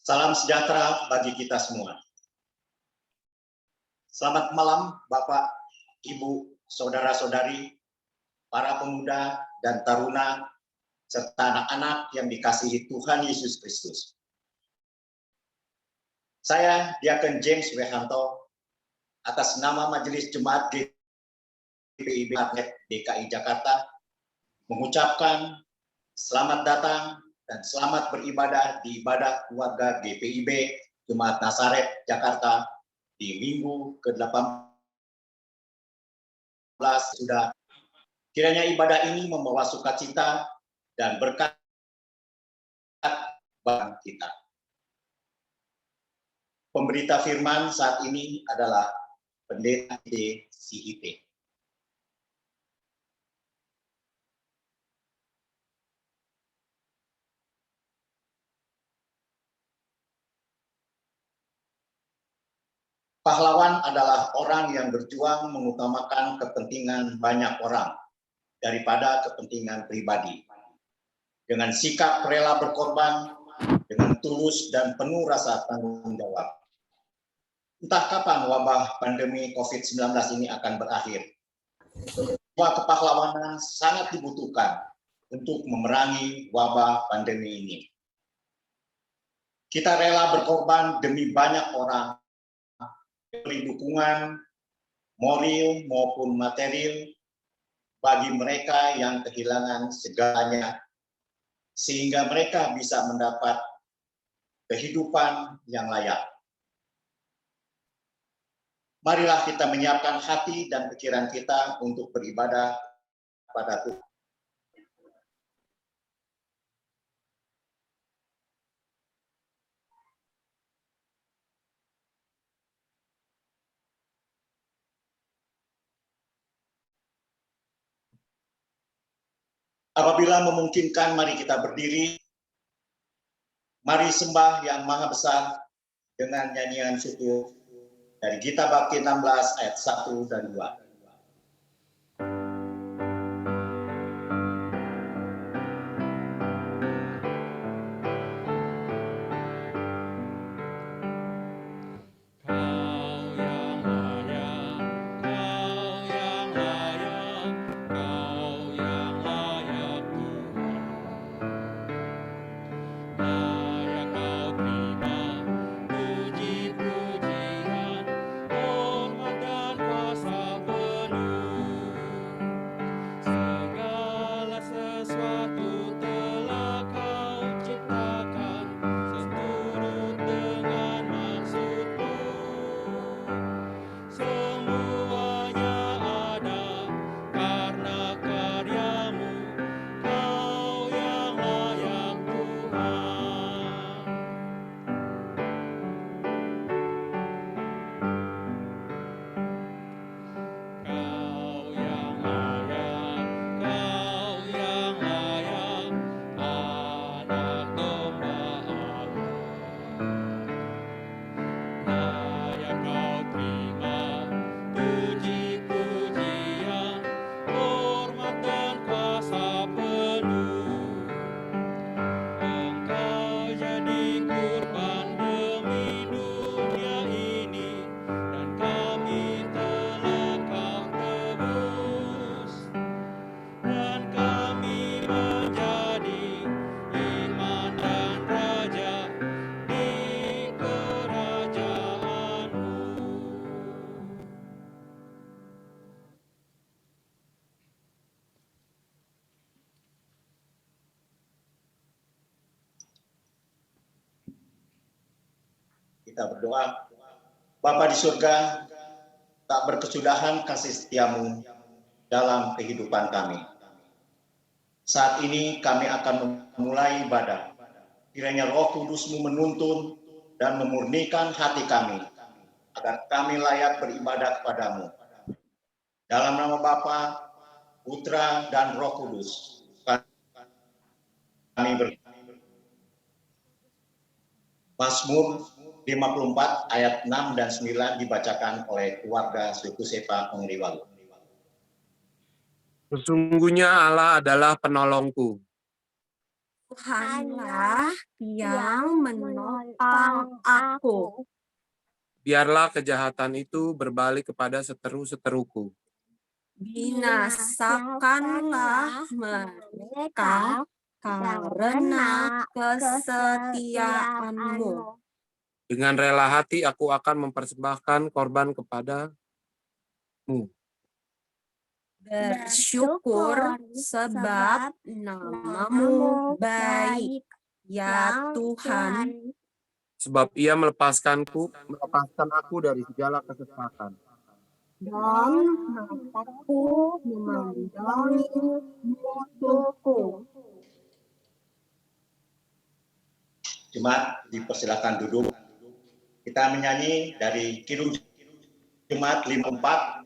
Salam sejahtera bagi kita semua. Selamat malam Bapak, Ibu, Saudara-saudari, para pemuda dan taruna, serta anak-anak yang dikasihi Tuhan Yesus Kristus. Saya Diakon James Wehanto, atas nama Majelis Jemaat GPIB DKI Jakarta, mengucapkan selamat datang dan selamat beribadah di ibadah keluarga GPIB Jemaat Nazaret Jakarta di minggu ke-18 sudah. Kiranya ibadah ini membawa sukacita dan berkat bagi kita. Pemberita firman saat ini adalah Pendeta CIP. Pahlawan adalah orang yang berjuang mengutamakan kepentingan banyak orang daripada kepentingan pribadi. Dengan sikap rela berkorban, dengan tulus dan penuh rasa tanggung jawab. Entah kapan wabah pandemi COVID-19 ini akan berakhir. Semua kepahlawanan sangat dibutuhkan untuk memerangi wabah pandemi ini. Kita rela berkorban demi banyak orang, beri dukungan moral maupun material bagi mereka yang kehilangan segalanya, sehingga mereka bisa mendapat kehidupan yang layak. Marilah kita menyiapkan hati dan pikiran kita untuk beribadah pada Tuhan. Apabila memungkinkan, mari kita berdiri. Mari sembah Yang Maha Besar dengan nyanyian syukur dari Gita Bhakti 16 ayat 1 dan 2. Kita berdoa. Bapa di surga, tak berkesudahan kasih setiamu dalam kehidupan kami. Saat ini kami akan memulai ibadah. Kiranya Roh Kudus-Mu menuntun dan memurnikan hati kami, agar kami layak beribadah kepadamu. Dalam nama Bapa, Putra, dan Roh Kudus, kami berdoa. Mazmur 54 ayat 6 dan 9 dibacakan oleh keluarga suku Sepa Pengriwalu. Sesungguhnya Allah adalah penolongku. Tuhanlah yang menopang aku. Biarlah kejahatan itu berbalik kepada seteru-seteruku. Binasakanlah mereka karena kesetiaanmu. Dengan rela hati aku akan mempersembahkan korban kepadamu. Bersyukur sebab namamu baik, ya Tuhan. Sebab ia melepaskan aku dari segala kesesatan. Dan mataku memandangi musuhku. Jemaat dipersilakan duduk. Kita menyanyi dari Kidung Jemaat 54.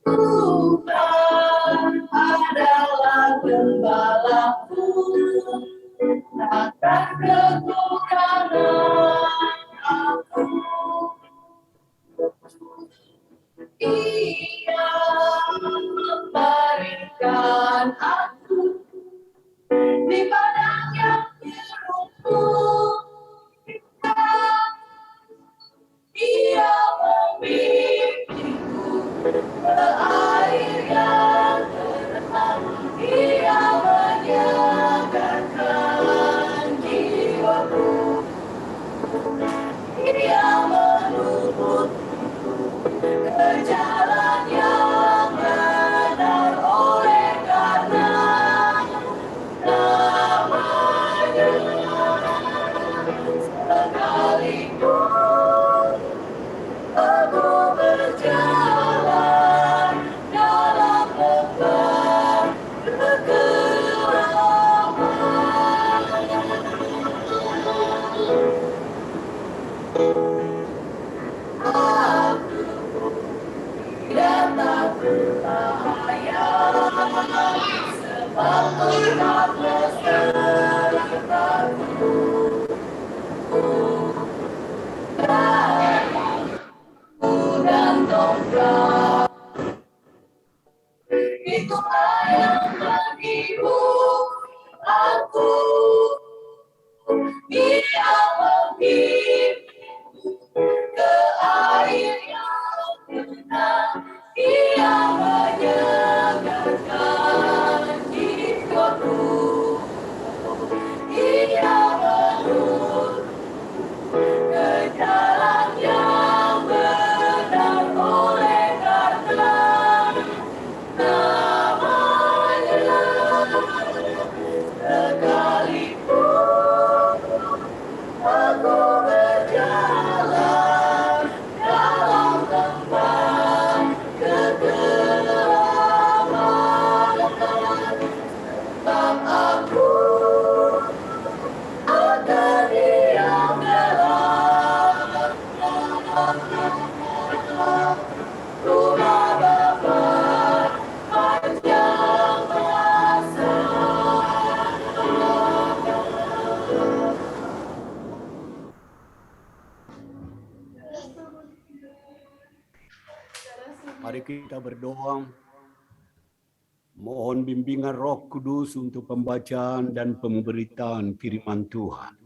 Tuhan adalah gembalaku, takkan kekurangan aku. Ia membaringkan aku di padang yang berumput. Ia membimbingku ke air yang tenang. Ia menyegarkan jiwaku. Ia menuntut ke jalan yang benar oleh karena namanya. Sekalipun aku berjalan dalam lembah kekelaman, aku tidak takut bahaya, sebab Tuhan besertaku. Dan tongkat itulah yang menghibur aku. Dia kita berdoa. Mohon bimbingan Roh Kudus untuk pembacaan dan pemberitaan firman Tuhan.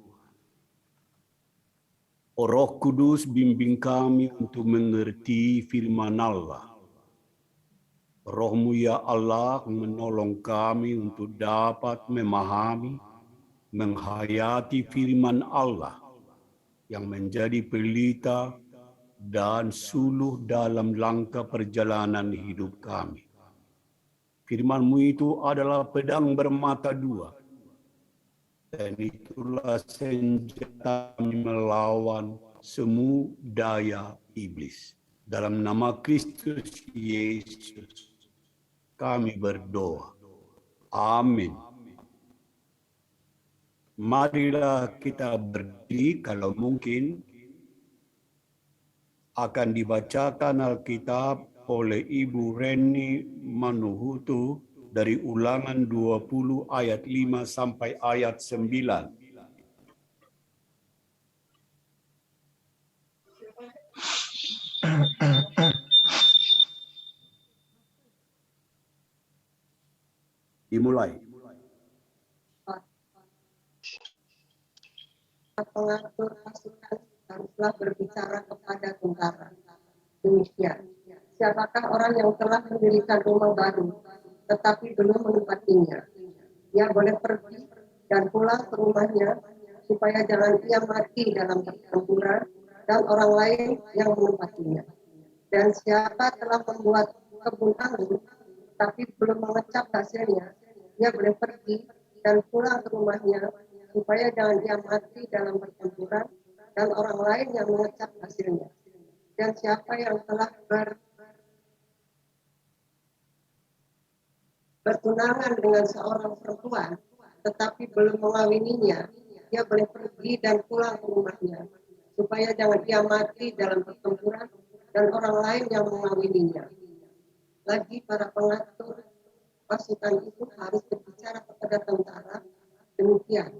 O Roh Kudus, bimbing kami untuk mengerti firman Allah. Roh-Mu ya Allah menolong kami untuk dapat memahami, menghayati firman Allah yang menjadi pelita dan suluh dalam langkah perjalanan hidup kami. Firman-Mu itu adalah pedang bermata dua, dan itulah senjata melawan semua daya iblis. Dalam nama Kristus Yesus, kami berdoa. Amin. Marilah kita berdiri kalau mungkin. Akan dibacakan Alkitab oleh Ibu Reni Manuhutu dari Ulangan 20 ayat 5 sampai ayat 9. Dimulai. Pengatur pasukan haruslah berbicara kepada tentara. Demikian. Siapakah orang yang telah mendirikan rumah baru, tetapi belum menempatinya? Ia boleh pergi dan pulang ke rumahnya, supaya jangan ia mati dalam pertempuran dan orang lain yang menempatinya. Dan siapa telah membuat kebun anggur, tapi belum mengecap hasilnya, ia boleh pergi dan pulang ke rumahnya, supaya jangan ia mati dalam pertempuran dan orang lain yang mengecap hasilnya. Dan siapa yang telah bertunangan dengan seorang perempuan, tetapi belum mengawininya, ia boleh pergi dan pulang ke rumahnya, supaya jangan ia mati dalam pertempuran dan orang lain yang mengawininya. Lagi para pengatur pasukan itu harus berbicara kepada tentara. Demikian.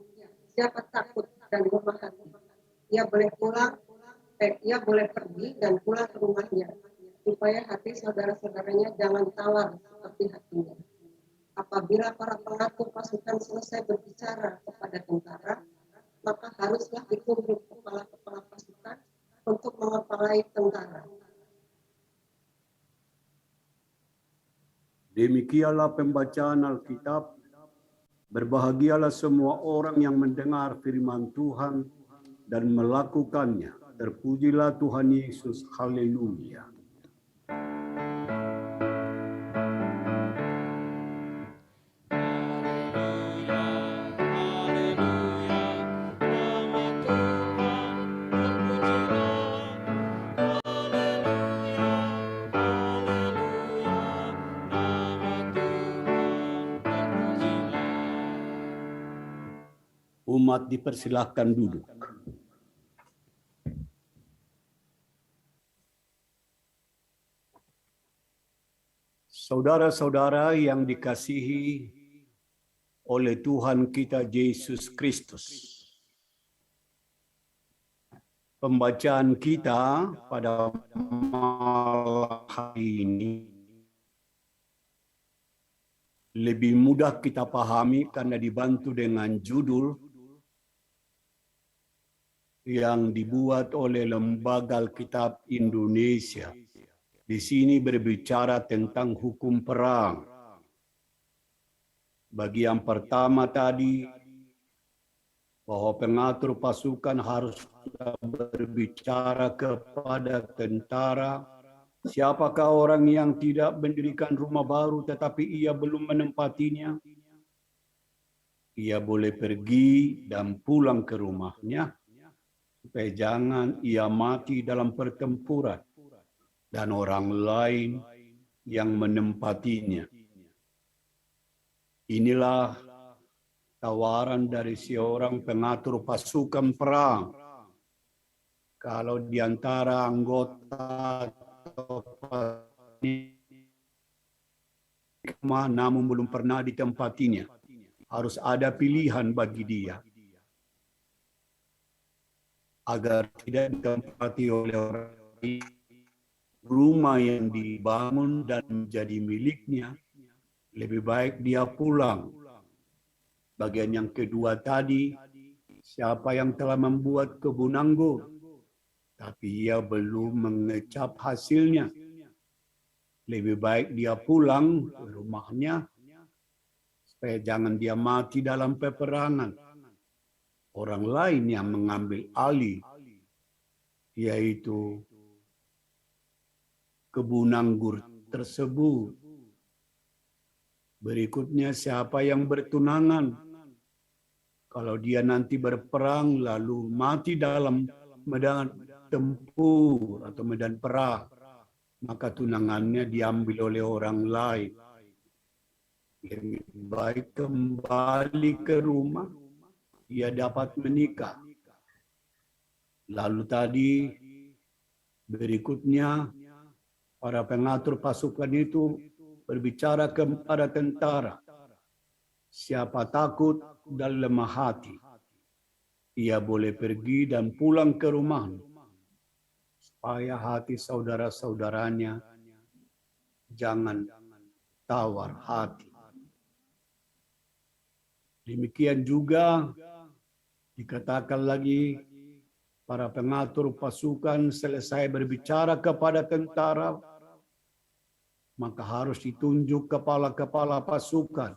Siapa takut dan lemah hati, ia boleh pergi dan pulang ke rumahnya, supaya hati saudara-saudaranya jangan tawar seperti hatinya. Apabila para pengatur pasukan selesai berbicara kepada tentara, maka haruslah ditunjuk kepala-kepala pasukan untuk mengepalai tentara. Demikianlah pembacaan Alkitab. Berbahagialah semua orang yang mendengar firman Tuhan dan melakukannya. Terpujilah Tuhan Yesus. Haleluya. Umat dipersilahkan duduk. Saudara-saudara yang dikasihi oleh Tuhan kita Yesus Kristus. Pembacaan kita pada malam hari ini lebih mudah kita pahami karena dibantu dengan judul yang dibuat oleh Lembaga Alkitab Indonesia. Di sini berbicara tentang hukum perang. Bagian pertama tadi, bahwa pengatur pasukan harus berbicara kepada tentara. Siapakah orang yang tidak mendirikan rumah baru tetapi ia belum menempatinya? Ia boleh pergi dan pulang ke rumahnya, supaya jangan ia mati dalam pertempuran dan orang lain yang menempatinya. Inilah tawaran dari seorang pengatur pasukan perang. Kalau di antara anggota atau namun belum pernah ditempatinya, harus ada pilihan bagi dia agar tidak ditempati oleh orang lain, rumah yang dibangun dan menjadi miliknya, lebih baik dia pulang. Bagian yang kedua tadi, siapa yang telah membuat kebun anggur, tapi ia belum mengecap hasilnya, lebih baik dia pulang ke rumahnya, supaya jangan dia mati dalam peperangan. Orang lain yang mengambil alih, yaitu kebun anggur tersebut. Berikutnya, siapa yang bertunangan, kalau dia nanti berperang lalu mati dalam medan tempur atau medan perang, maka tunangannya diambil oleh orang lain. Lebih baik kembali ke rumah, ia dapat menikah. Lalu tadi berikutnya, para pengatur pasukan itu berbicara kepada tentara. Siapa takut dan lemah hati, ia boleh pergi dan pulang ke rumahnya, supaya hati saudara-saudaranya jangan tawar hati. Demikian juga dikatakan lagi, para pengatur pasukan selesai berbicara kepada tentara, maka harus ditunjuk kepala-kepala pasukan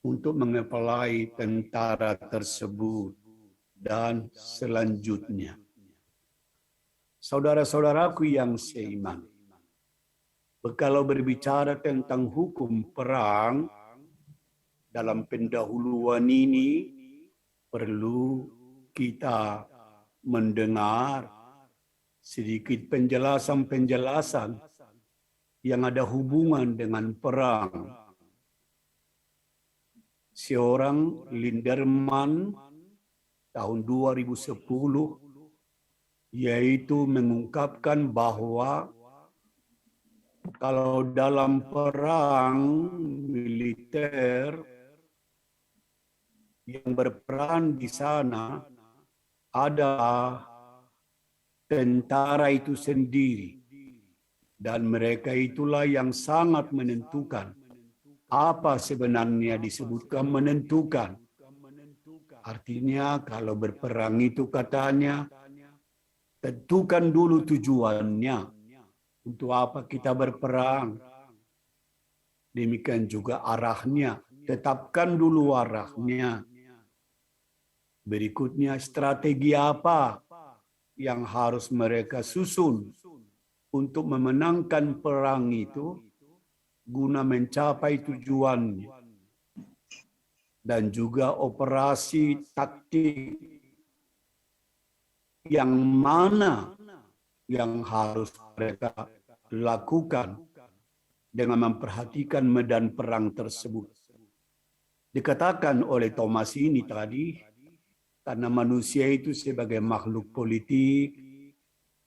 untuk mengepalai tentara tersebut dan selanjutnya. Saudara-saudaraku yang seiman, kalau berbicara tentang hukum perang dalam pendahuluan ini, perlu kita mendengar sedikit penjelasan-penjelasan yang ada hubungan dengan perang. Seorang Linderman tahun 2010 yaitu mengungkapkan bahwa kalau dalam perang militer yang berperan di sana adalah tentara itu sendiri, dan mereka itulah yang sangat menentukan. Apa sebenarnya disebutkan menentukan? Artinya kalau berperang itu katanya, tentukan dulu tujuannya. Untuk apa kita berperang? Demikian juga arahnya. Tetapkan dulu arahnya. Berikutnya strategi apa yang harus mereka susun untuk memenangkan perang itu guna mencapai tujuannya. Dan juga operasi taktik yang mana yang harus mereka lakukan dengan memperhatikan medan perang tersebut. Dikatakan oleh Thomas ini tadi, karena manusia itu sebagai makhluk politik,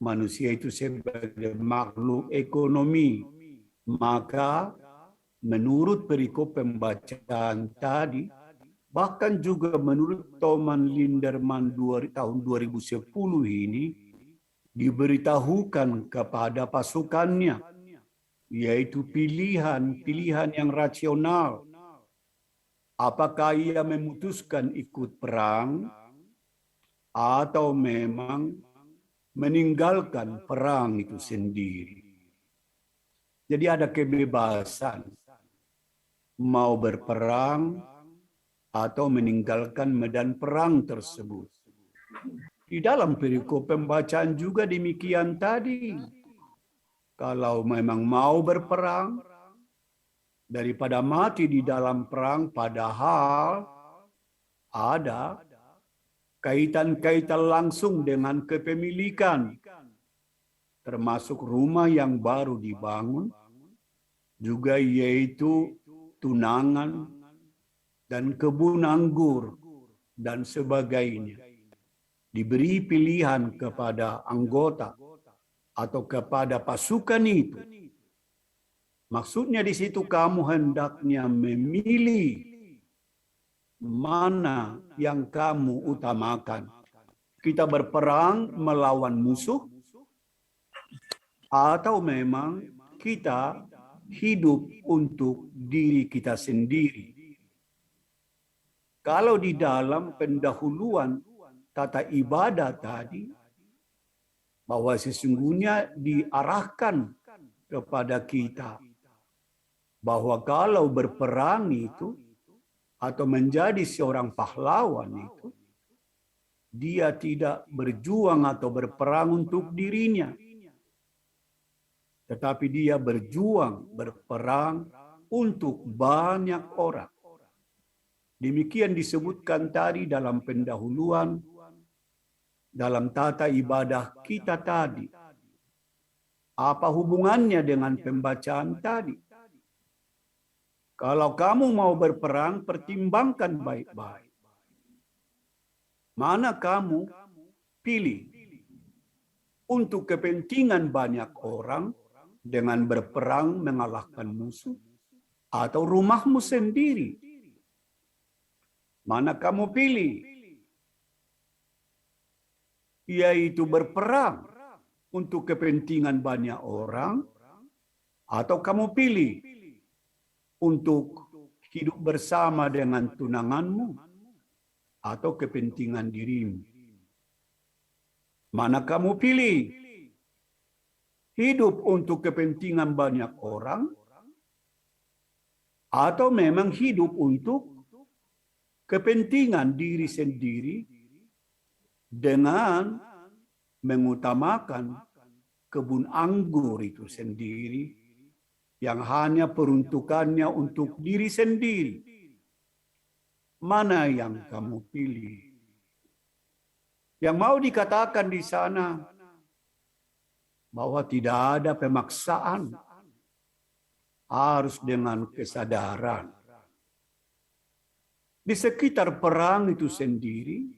manusia itu sebagai makhluk ekonomi, maka menurut perikop pembacaan tadi, bahkan juga menurut Thomas Linderman tahun 2010 ini, diberitahukan kepada pasukannya, yaitu pilihan yang rasional. Apakah ia memutuskan ikut perang atau memang meninggalkan perang itu sendiri. Jadi ada kebebasan mau berperang atau meninggalkan medan perang tersebut. Di dalam perikop pembacaan juga demikian tadi. Kalau memang mau berperang, daripada mati di dalam perang, padahal ada kaitan-kaitan langsung dengan kepemilikan, termasuk rumah yang baru dibangun, juga yaitu tunangan dan kebun anggur dan sebagainya. Diberi pilihan kepada anggota atau kepada pasukan itu. Maksudnya di situ kamu hendaknya memilih mana yang kamu utamakan. Kita berperang melawan musuh Atau memang kita hidup untuk diri kita sendiri. Kalau di dalam pendahuluan tata ibadah tadi, bahwa sesungguhnya diarahkan kepada kita bahwa kalau berperang itu atau menjadi seorang pahlawan itu, dia tidak berjuang atau berperang untuk dirinya, tetapi dia berjuang, berperang untuk banyak orang. Demikian disebutkan tadi dalam pendahuluan, dalam tata ibadah kita tadi. Apa hubungannya dengan pembacaan tadi? Kalau kamu mau berperang, pertimbangkan baik-baik. Mana kamu pilih untuk kepentingan banyak orang dengan berperang mengalahkan musuh, atau rumahmu sendiri? Mana kamu pilih? Yaitu berperang untuk kepentingan banyak orang, atau kamu pilih untuk hidup bersama dengan tunanganmu atau kepentingan dirimu? Mana kamu pilih? Hidup untuk kepentingan banyak orang, atau memang hidup untuk kepentingan diri sendiri dengan mengutamakan kebun anggur itu sendiri yang hanya peruntukannya untuk diri sendiri? Mana yang kamu pilih? Yang mau dikatakan di sana bahwa tidak ada pemaksaan, harus dengan kesadaran. Di sekitar perang itu sendiri,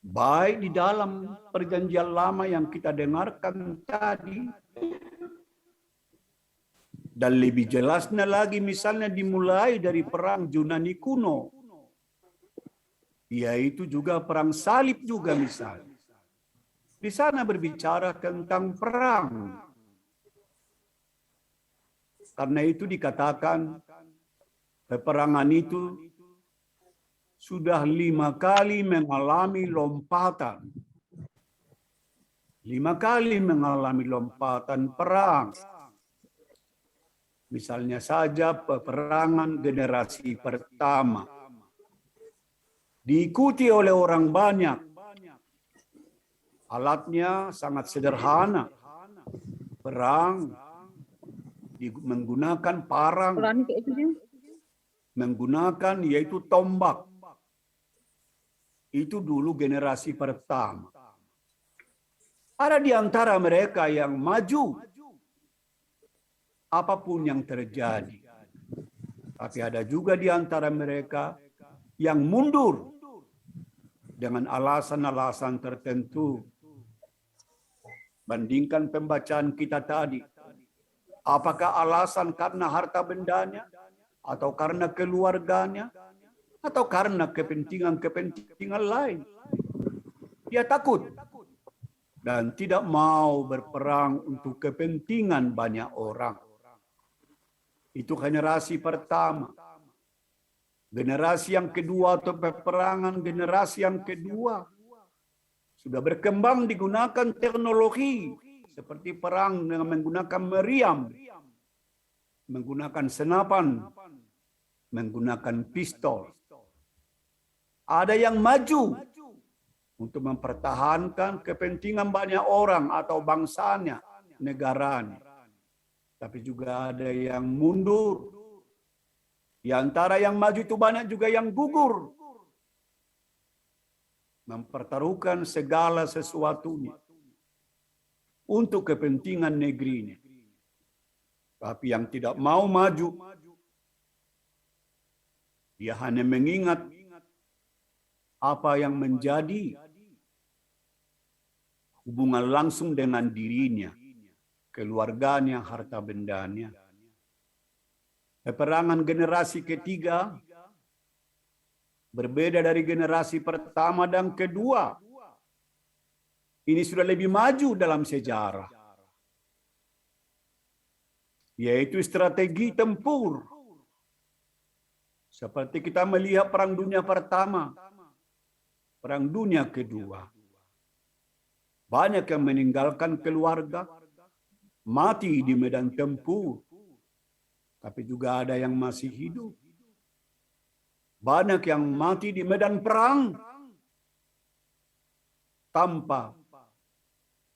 baik di dalam perjanjian lama yang kita dengarkan tadi, dan lebih jelasnya lagi misalnya dimulai dari perang Yunani kuno, yaitu juga perang salib juga misalnya. Di sana berbicara tentang perang. Karena itu dikatakan peperangan itu sudah 5 kali mengalami lompatan. 5 kali mengalami lompatan perang. Misalnya saja peperangan generasi pertama diikuti oleh orang banyak. Alatnya sangat sederhana. Perang menggunakan parang, menggunakan yaitu tombak. Itu dulu generasi pertama. Ada di antara mereka yang maju apapun yang terjadi. Tapi ada juga di antara mereka yang mundur dengan alasan-alasan tertentu. Bandingkan pembacaan kita tadi. Apakah alasan karena harta bendanya, atau karena keluarganya, atau karena kepentingan-kepentingan lain? Dia takut dan tidak mau berperang untuk kepentingan banyak orang. Itu generasi pertama. Generasi yang kedua atau peperangan generasi yang kedua sudah berkembang digunakan teknologi seperti perang dengan menggunakan meriam, menggunakan senapan, menggunakan pistol. Ada yang maju untuk mempertahankan kepentingan banyak orang atau bangsanya, negaranya. Tapi juga ada yang mundur. Di antara yang maju itu banyak juga yang gugur. Mempertaruhkan segala sesuatunya untuk kepentingan negerinya. Tapi yang tidak mau maju, dia hanya mengingat apa yang menjadi hubungan langsung dengan dirinya, keluarganya, harta bendanya. Peperangan generasi ketiga berbeda dari generasi pertama dan kedua. Ini sudah lebih maju dalam sejarah. yaitu strategi tempur. Seperti kita melihat Perang Dunia Pertama, Perang Dunia Kedua. Banyak yang meninggalkan keluarga, mati di medan tempur. Tapi juga ada yang masih hidup. Banyak yang mati di medan perang tanpa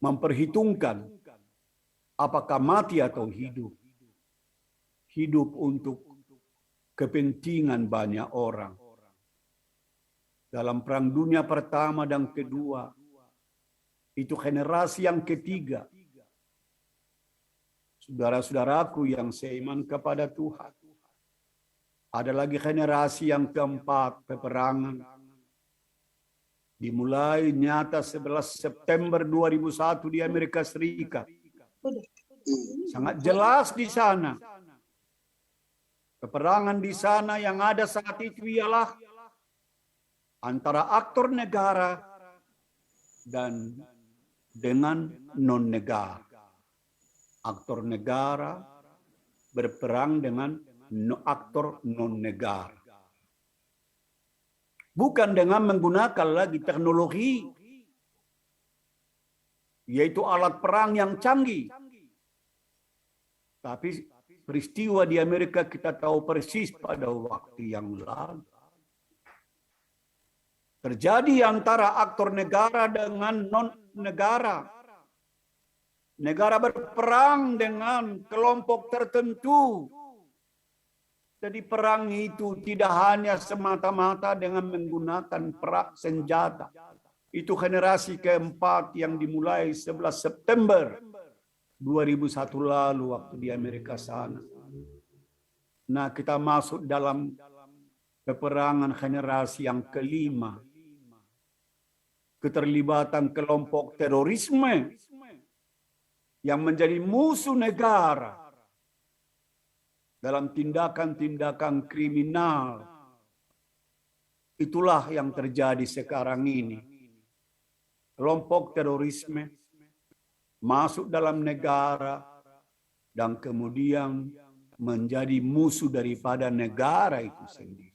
memperhitungkan apakah mati atau hidup. Hidup untuk kepentingan banyak orang. Dalam Perang Dunia Pertama dan Kedua, itu generasi yang ketiga. Saudara-saudaraku yang seiman kepada Tuhan. Ada lagi generasi yang keempat, peperangan. Dimulai nyata 11 September 2001 di Amerika Serikat. Sangat jelas di sana. Peperangan di sana yang ada saat itu ialah antara aktor negara dan dengan non-negara. Aktor negara berperang dengan aktor non-negara. Bukan dengan menggunakan lagi teknologi, yaitu alat perang yang canggih. Tapi peristiwa di Amerika kita tahu persis pada waktu yang lalu. Terjadi antara aktor negara dengan non-negara. Negara berperang dengan kelompok tertentu. Jadi perang itu tidak hanya semata-mata dengan menggunakan perang senjata. Itu generasi keempat yang dimulai 11 September 2001 lalu waktu di Amerika sana. Nah, kita masuk dalam peperangan generasi yang kelima. Keterlibatan kelompok terorisme yang menjadi musuh negara dalam tindakan-tindakan kriminal. Itulah yang terjadi sekarang ini. Kelompok terorisme masuk dalam negara dan kemudian menjadi musuh daripada negara itu sendiri.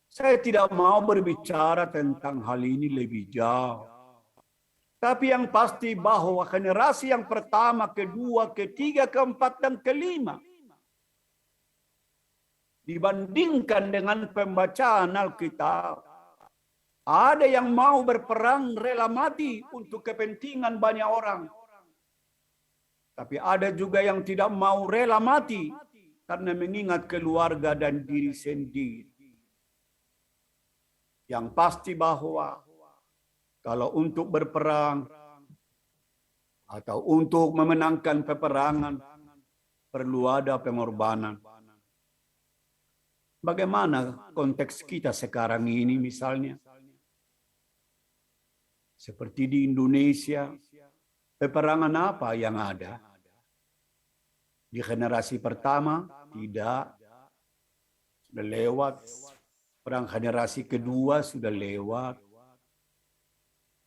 Saya tidak mau berbicara tentang hal ini lebih jauh. Tapi yang pasti bahwa generasi yang pertama, kedua, ketiga, keempat, dan kelima dibandingkan dengan pembacaan Alkitab, ada yang mau berperang rela mati untuk kepentingan banyak orang. Tapi ada juga yang tidak mau rela mati karena mengingat keluarga dan diri sendiri. Yang pasti bahwa kalau untuk berperang atau untuk memenangkan peperangan perlu ada pengorbanan. Bagaimana konteks kita sekarang ini misalnya? Seperti di Indonesia, peperangan apa yang ada? Di generasi pertama tidak, sudah lewat. Perang generasi kedua sudah lewat.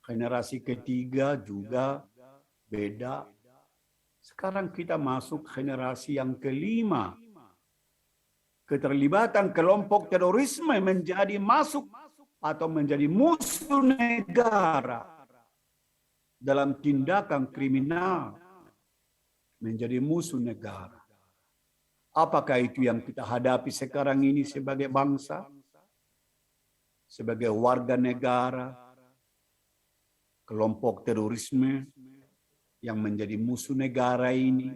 Generasi ketiga juga beda. Sekarang kita masuk generasi yang kelima. Keterlibatan kelompok terorisme menjadi masuk atau menjadi musuh negara dalam tindakan kriminal, menjadi musuh negara. Apakah itu yang kita hadapi sekarang ini sebagai bangsa, sebagai warga negara? Kelompok terorisme yang menjadi musuh negara ini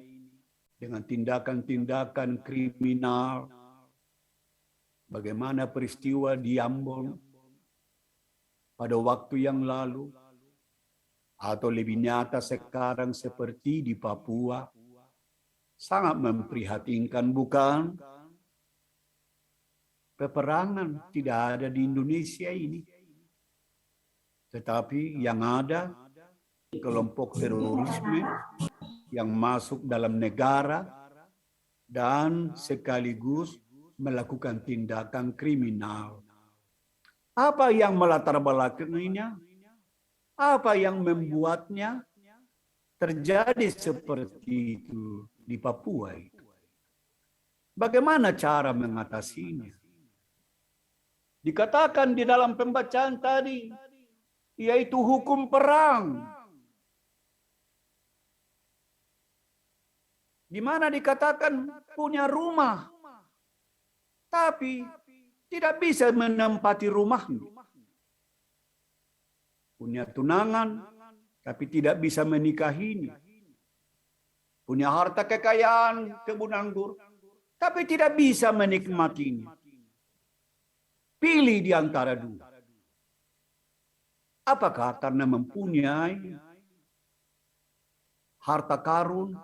dengan tindakan-tindakan kriminal. Bagaimana peristiwa di Ambon pada waktu yang lalu, atau lebih nyata sekarang seperti di Papua, sangat memprihatinkan, bukan? Peperangan tidak ada di Indonesia ini. Tetapi yang ada kelompok terorisme yang masuk dalam negara dan sekaligus melakukan tindakan kriminal. Apa yang melatar belakanginya? Apa yang membuatnya terjadi seperti itu? di Papua itu. Bagaimana cara mengatasinya? Dikatakan di dalam pembacaan tadi, yaitu hukum perang. Di mana dikatakan punya rumah, tapi tidak bisa menempati rumahnya. Punya tunangan, tapi tidak bisa menikahinya. Punya harta kekayaan, kebun anggur, tapi tidak bisa menikmatinya. Pilih di antara dua. Apakah karena mempunyai harta karun,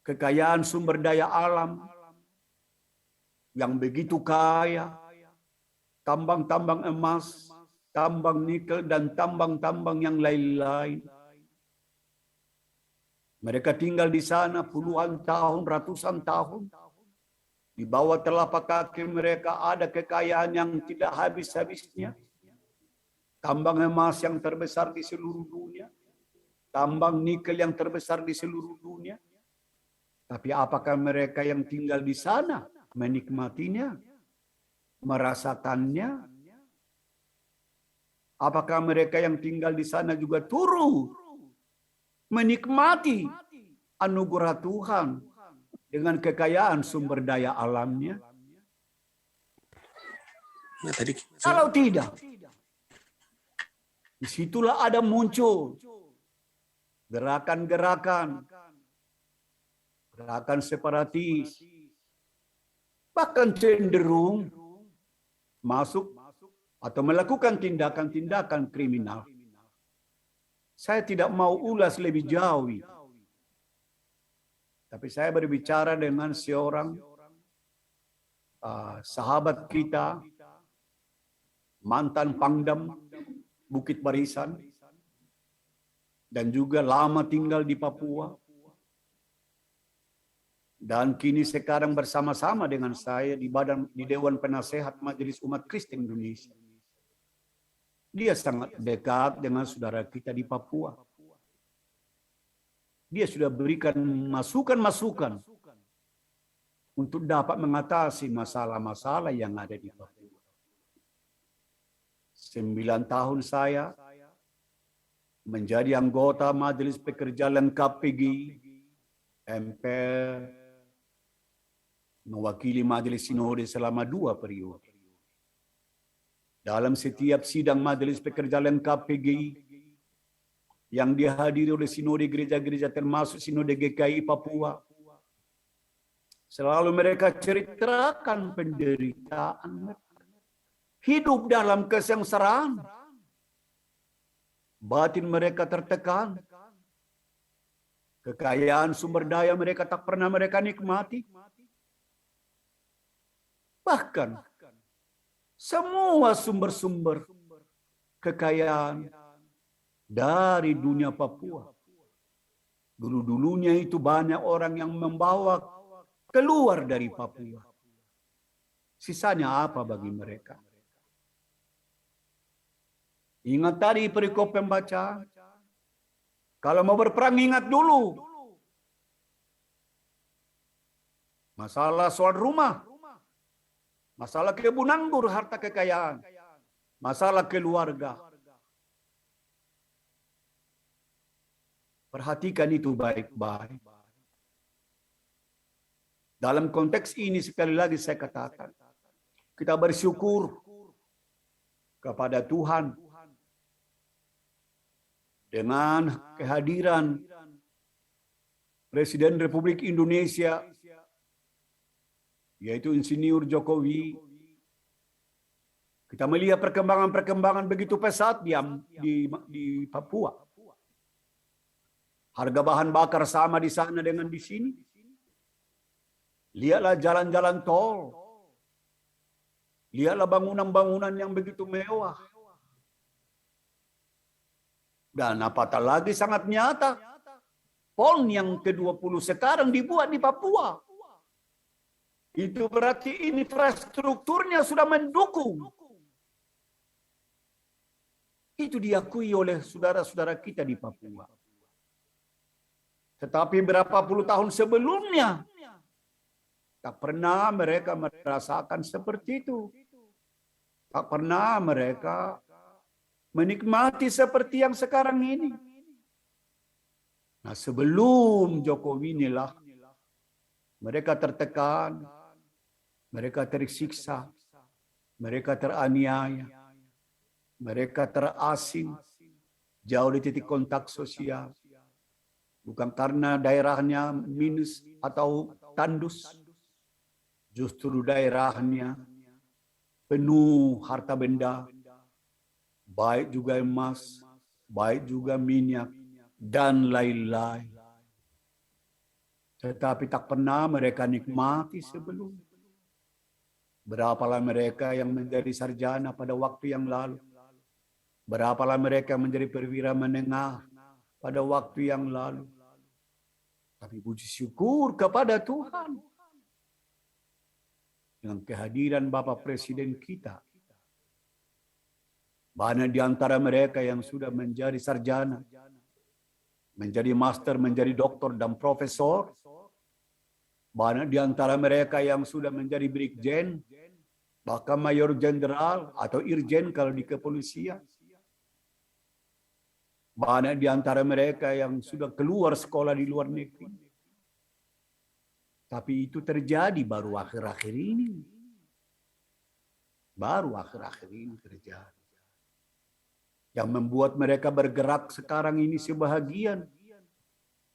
kekayaan sumber daya alam yang begitu kaya, tambang-tambang emas, tambang nikel, dan tambang-tambang yang lain-lain. Mereka tinggal di sana puluhan tahun, ratusan tahun. Di bawah telapak kaki mereka ada kekayaan yang tidak habis-habisnya. Tambang emas yang terbesar di seluruh dunia. Tambang nikel yang terbesar di seluruh dunia. Tapi apakah mereka yang tinggal di sana menikmatinya? Merasakannya? Apakah mereka yang tinggal di sana juga turut menikmati anugerah Tuhan dengan kekayaan sumber daya alamnya? Nah, tadi Kalau tidak, disitulah ada muncul gerakan-gerakan, gerakan separatis, bahkan cenderung masuk atau melakukan tindakan-tindakan kriminal. Saya tidak mau ulas lebih jauh, tapi saya berbicara dengan seorang sahabat kita, mantan Pangdam Bukit Barisan, dan juga lama tinggal di Papua. Dan kini sekarang bersama-sama dengan saya di Dewan Penasehat Majelis Umat Kristen Indonesia. Dia sangat dekat dengan saudara kita di Papua. Dia sudah berikan masukan-masukan untuk dapat mengatasi masalah-masalah yang ada di Papua. 9 tahun saya menjadi anggota Majelis Pekerja Lengkap PGI, MPR, mewakili Majelis Sinode selama 2 periode. Dalam setiap sidang Majelis Pekerja Lengkap PGI yang dihadiri oleh sinode gereja-gereja termasuk sinode GKI Papua, selalu mereka ceritakan penderitaan mereka. Hidup dalam kesengsaraan. Batin mereka tertekan. Kekayaan sumber daya mereka tak pernah mereka nikmati. Bahkan semua sumber-sumber kekayaan dari dunia Papua. Dulu-dulunya itu banyak orang yang membawa keluar dari Papua. Sisanya apa bagi mereka? Ingat tadi perikop pembacaan. Kalau mau berperang ingat dulu. Masalah soal rumah. Masalah kebun anggur, harta kekayaan. Masalah keluarga. Perhatikan itu baik-baik. Dalam konteks ini sekali lagi saya katakan. Kita bersyukur kepada Tuhan. Dengan kehadiran Presiden Republik Indonesia, yaitu Insinyur Jokowi, kita melihat perkembangan-perkembangan begitu pesat di Papua. Harga bahan bakar sama di sana dengan di sini. Lihatlah jalan-jalan tol. Lihatlah bangunan-bangunan yang begitu mewah. Dan apatah lagi sangat nyata, PON yang ke-20 sekarang dibuat di Papua. Itu berarti infrastrukturnya sudah mendukung. Itu diakui oleh saudara-saudara kita di Papua. Tetapi berapa puluh tahun sebelumnya, tak pernah mereka merasakan seperti itu. Tak pernah mereka menikmati seperti yang sekarang ini. Nah, sebelum Jokowi inilah mereka tertekan, mereka tersiksa, mereka teraniaya, mereka terasing, jauh di titik kontak sosial. Bukan karena daerahnya minus atau tandus, justru daerahnya penuh harta benda, baik juga emas, baik juga minyak, dan lain-lain. Tetapi tak pernah mereka nikmati sebelum. Berapalah mereka yang menjadi sarjana pada waktu yang lalu. Berapalah mereka menjadi perwira menengah pada waktu yang lalu. Tapi puji syukur kepada Tuhan. Dengan kehadiran Bapak Presiden kita. Banyak di antara mereka yang sudah menjadi sarjana, menjadi master, menjadi doktor dan profesor. Banyak di antara mereka yang sudah menjadi brigjen, bahkan mayor jenderal atau irjen kalau di kepolisian. Banyak di antara mereka yang sudah keluar sekolah di luar negeri. Tapi itu terjadi baru akhir-akhir ini. Baru akhir-akhir ini terjadi. Yang membuat mereka bergerak sekarang ini sebahagian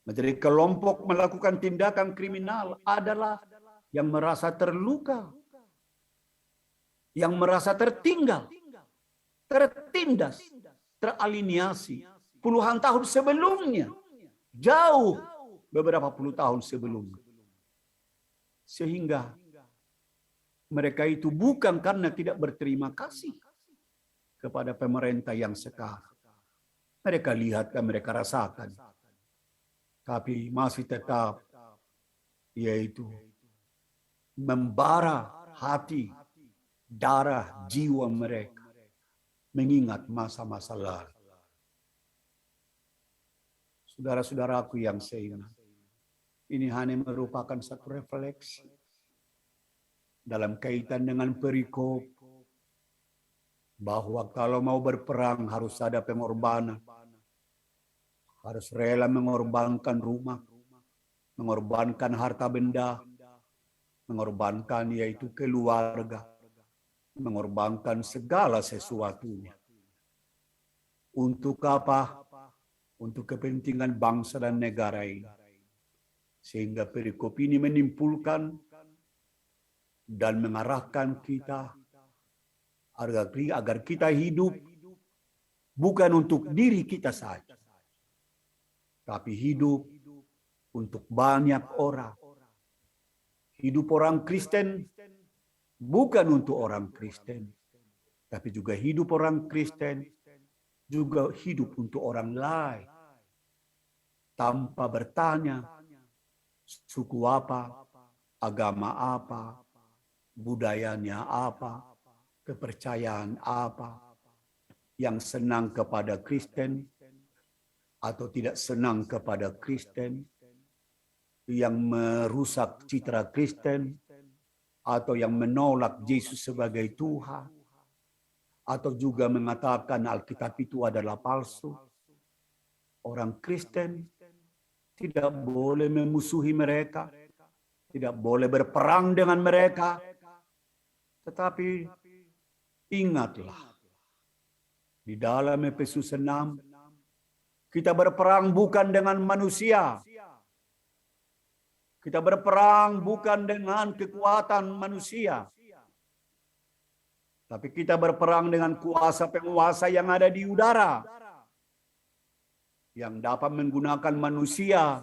menjadi kelompok melakukan tindakan kriminal adalah yang merasa terluka, yang merasa tertinggal, tertindas, teraliniasi puluhan tahun sebelumnya, jauh beberapa puluh tahun sebelumnya. Sehingga mereka itu bukan karena tidak berterima kasih kepada pemerintah yang sekarang. Mereka lihat dan mereka rasakan. Tapi masih tetap yaitu membara hati, darah, jiwa mereka. Mengingat masa-masa lalu. Saudara-saudaraku yang saya ingat. Ini hanya merupakan satu refleksi. Dalam kaitan dengan perikop. Bahwa kalau mau berperang harus ada pengorbanan. Harus rela mengorbankan rumah. Mengorbankan harta benda. Mengorbankan yaitu keluarga. Mengorbankan segala sesuatunya. Untuk apa? Untuk kepentingan bangsa dan negara ini. Sehingga perikop ini menimpulkan dan mengarahkan kita agar kita hidup bukan untuk diri kita saja. Tapi hidup untuk banyak orang. Hidup orang Kristen bukan untuk orang Kristen. Tapi juga hidup orang Kristen juga hidup untuk orang lain. Tanpa bertanya suku apa, agama apa, budayanya apa, kepercayaan apa, yang senang kepada Kristen atau tidak senang kepada Kristen, yang merusak citra Kristen atau yang menolak Yesus sebagai Tuhan, atau juga mengatakan Alkitab itu adalah palsu. Orang Kristen tidak boleh memusuhi mereka, tidak boleh berperang dengan mereka, tetapi ingatlah, di dalam Efesus 6, kita berperang bukan dengan manusia. Kita berperang bukan dengan kekuatan manusia. Tapi kita berperang dengan kuasa penguasa yang ada di udara. Yang dapat menggunakan manusia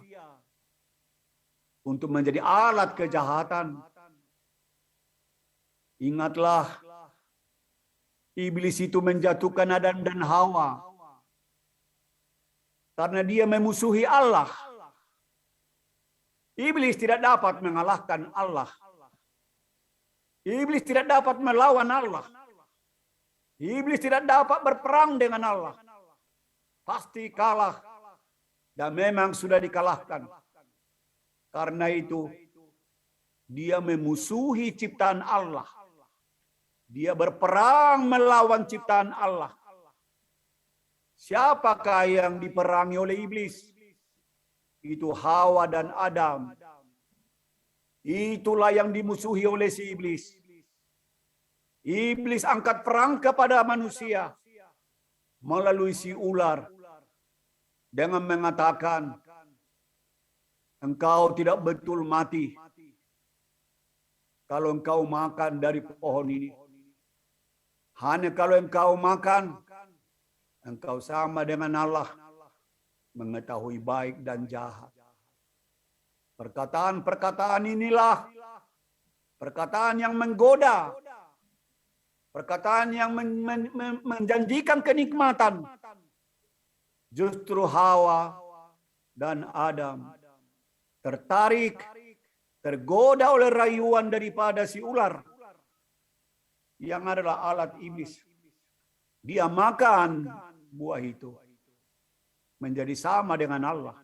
untuk menjadi alat kejahatan. Ingatlah, iblis itu menjatuhkan Adam dan Hawa karena dia memusuhi Allah. Iblis tidak dapat mengalahkan Allah. Iblis tidak dapat melawan Allah. Iblis tidak dapat berperang dengan Allah. Pasti kalah dan memang sudah dikalahkan. Karena itu, dia memusuhi ciptaan Allah. Dia berperang melawan ciptaan Allah. Siapakah yang diperangi oleh iblis? Itu Hawa dan Adam. Itulah yang dimusuhi oleh si iblis. Iblis angkat perang kepada manusia melalui si ular dengan mengatakan, engkau tidak betul mati kalau engkau makan dari pohon ini. Hanya kalau engkau makan, engkau sama dengan Allah, mengetahui baik dan jahat. Perkataan-perkataan inilah perkataan yang menggoda, perkataan yang menjanjikan kenikmatan. Justru Hawa dan Adam tertarik, tergoda oleh rayuan daripada si ular yang adalah alat iblis. Dia makan buah itu, menjadi sama dengan Allah.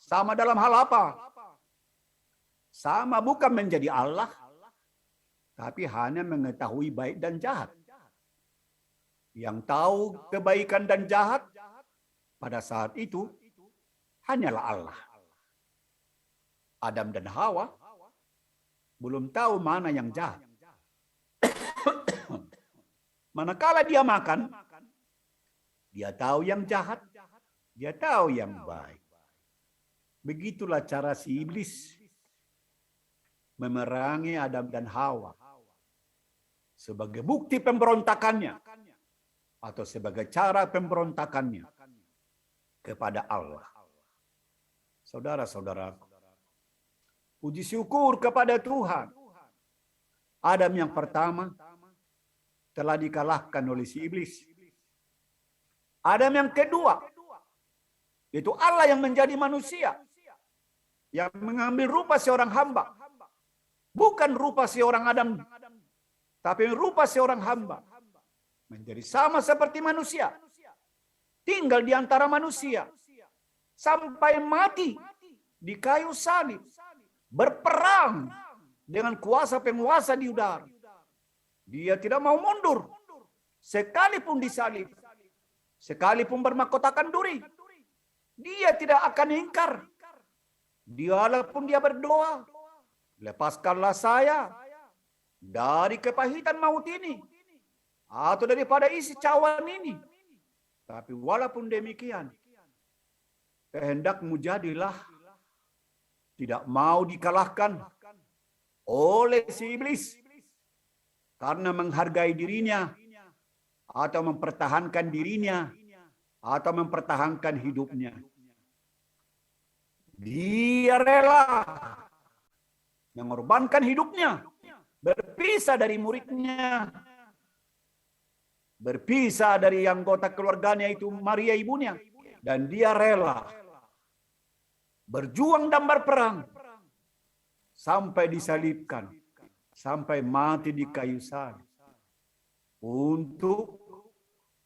Sama dalam hal apa? Sama bukan menjadi Allah, tapi hanya mengetahui baik dan jahat. Yang tahu kebaikan dan jahat pada saat itu hanyalah Allah. Adam dan Hawa belum tahu mana yang jahat. Manakala dia makan, dia tahu yang jahat, dia tahu yang baik. Begitulah cara si iblis memerangi Adam dan Hawa. Sebagai bukti pemberontakannya atau sebagai cara pemberontakannya kepada Allah. Saudara-saudaraku, puji syukur kepada Tuhan. Adam yang pertama telah dikalahkan oleh si iblis. Adam yang kedua, yaitu Allah yang menjadi manusia, yang mengambil rupa seorang hamba. Bukan rupa seorang Adam, tapi rupa seorang hamba. Menjadi sama seperti manusia. Tinggal di antara manusia. Sampai mati di kayu salib. Berperang dengan kuasa penguasa di udara. Dia tidak mau mundur. Sekalipun disalib. Sekalipun bermahkotakan duri. Dia tidak akan ingkar. Dialapun dia berdoa, lepaskanlah saya dari kepahitan maut ini. Atau daripada isi cawan ini. Tapi walaupun demikian, kehendakmu jadilah. Tidak mau dikalahkan oleh si iblis. Karena menghargai dirinya. Atau mempertahankan dirinya. Atau mempertahankan hidupnya. Dia rela mengorbankan hidupnya, berpisah dari muridnya, berpisah dari anggota keluarganya itu Maria ibunya, dan dia rela berjuang dan berperang sampai disalibkan, sampai mati di kayu salib untuk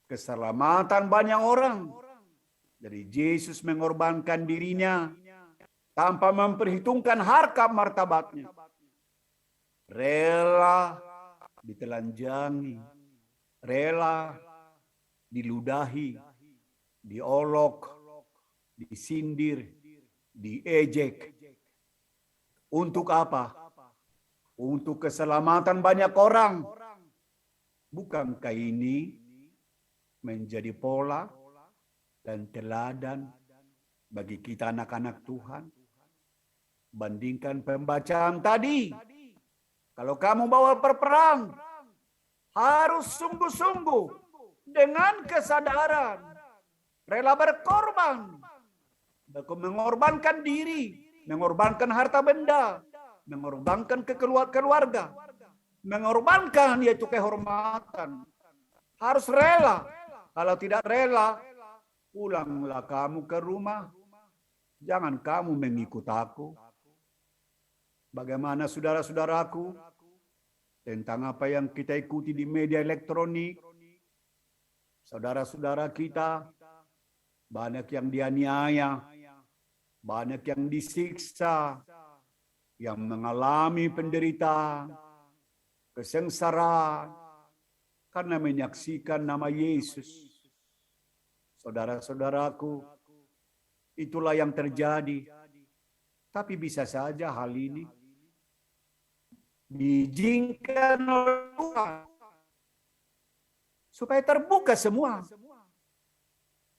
keselamatan banyak orang. Jadi Yesus mengorbankan dirinya tanpa memperhitungkan harkat martabatnya. Rela ditelanjangi, rela diludahi, diolok, disindir, diejek. Untuk apa? Untuk keselamatan banyak orang. Bukankah ini menjadi pola dan teladan bagi kita anak-anak Tuhan? Bandingkan pembacaan tadi. Kalau kamu bawa berperang, harus sungguh-sungguh dengan kesadaran, rela berkorban, mengorbankan diri, mengorbankan harta benda, mengorbankan keluarga, mengorbankan yaitu kehormatan. Harus rela. Kalau tidak rela, pulanglah kamu ke rumah. Jangan kamu mengikut aku. Bagaimana saudara-saudaraku tentang apa yang kita ikuti di media elektronik? Saudara-saudara kita banyak yang dianiaya, banyak yang disiksa, yang mengalami penderitaan, kesengsaraan, karena menyaksikan nama Yesus. Saudara-saudaraku, itulah yang terjadi. Tapi bisa saja hal ini diizinkan oleh Tuhan supaya terbuka semua.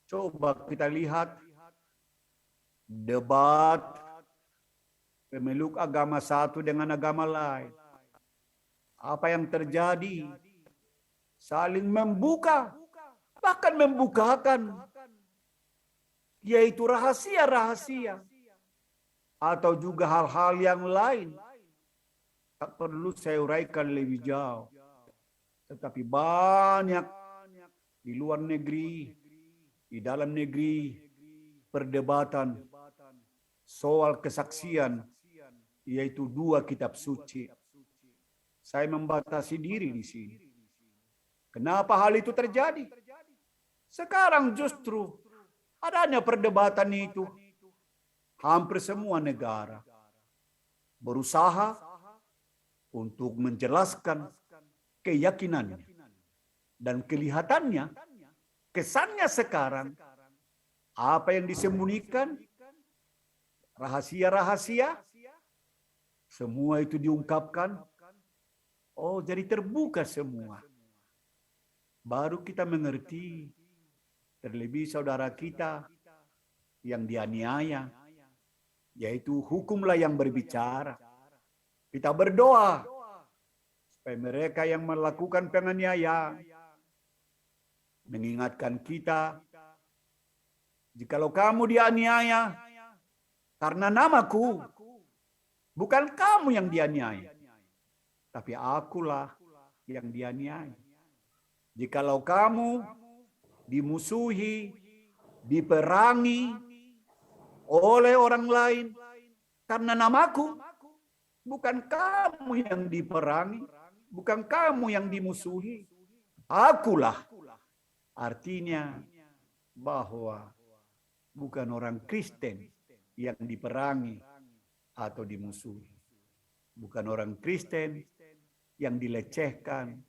Coba kita lihat debat pemeluk agama satu dengan agama lain. Apa yang terjadi? Saling membuka, bahkan membukakan, yaitu rahasia-rahasia atau juga hal-hal yang lain. Tak perlu saya uraikan lebih jauh. Tetapi banyak di luar negeri, di dalam negeri, perdebatan soal kesaksian, yaitu 2 kitab suci. Saya membatasi diri di sini. Kenapa hal itu terjadi? Sekarang justru adanya perdebatan itu. Hampir semua negara berusaha untuk menjelaskan keyakinannya. Dan kelihatannya, kesannya sekarang, apa yang disembunyikan, rahasia-rahasia, semua itu diungkapkan. Oh, jadi terbuka semua. Baru kita mengerti, terlebih saudara kita yang dianiaya, yaitu hukumlah yang berbicara. Kita berdoa supaya mereka yang melakukan penganiayaan mengingatkan kita, jikalau kamu dianiaya karena namaku, bukan kamu yang dianiaya, tapi akulah yang dianiaya. Jikalau kamu dimusuhi, diperangi oleh orang lain karena namaku, bukan kamu yang diperangi, bukan kamu yang dimusuhi, akulah. Artinya bahwa bukan orang Kristen yang diperangi atau dimusuhi. Bukan orang Kristen yang dilecehkan,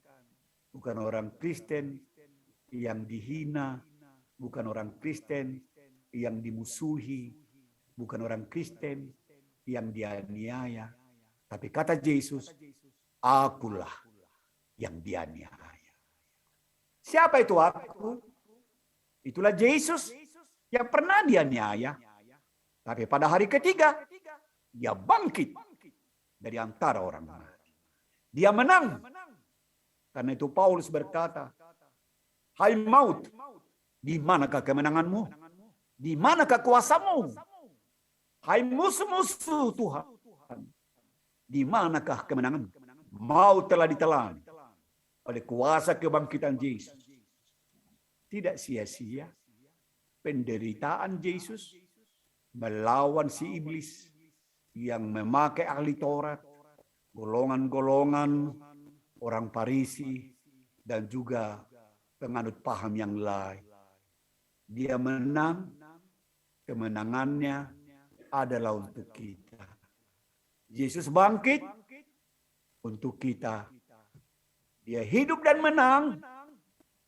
bukan orang Kristen yang dihina, bukan orang Kristen yang dimusuhi, bukan orang Kristen yang dianiaya. Tapi kata Yesus, akulah yang dianiaya. Siapa itu aku? Itulah Yesus yang pernah dianiaya. Tapi pada hari ketiga, dia bangkit dari antara orang mati. Dia menang. Karena itu Paulus berkata, hai maut, di manakah kemenanganmu? Di manakah kuasamu? Hai musuh-musuh Tuhan, di manakah kemenanganmu? Maut telah ditelan oleh kuasa kebangkitan Yesus. Tidak sia-sia penderitaan Yesus melawan si iblis yang memakai ahli Taurat, golongan-golongan orang Farisi, dan juga penganut paham yang lain. Dia menang, kemenangannya adalah untuk kita. Yesus bangkit untuk kita. Dia hidup dan menang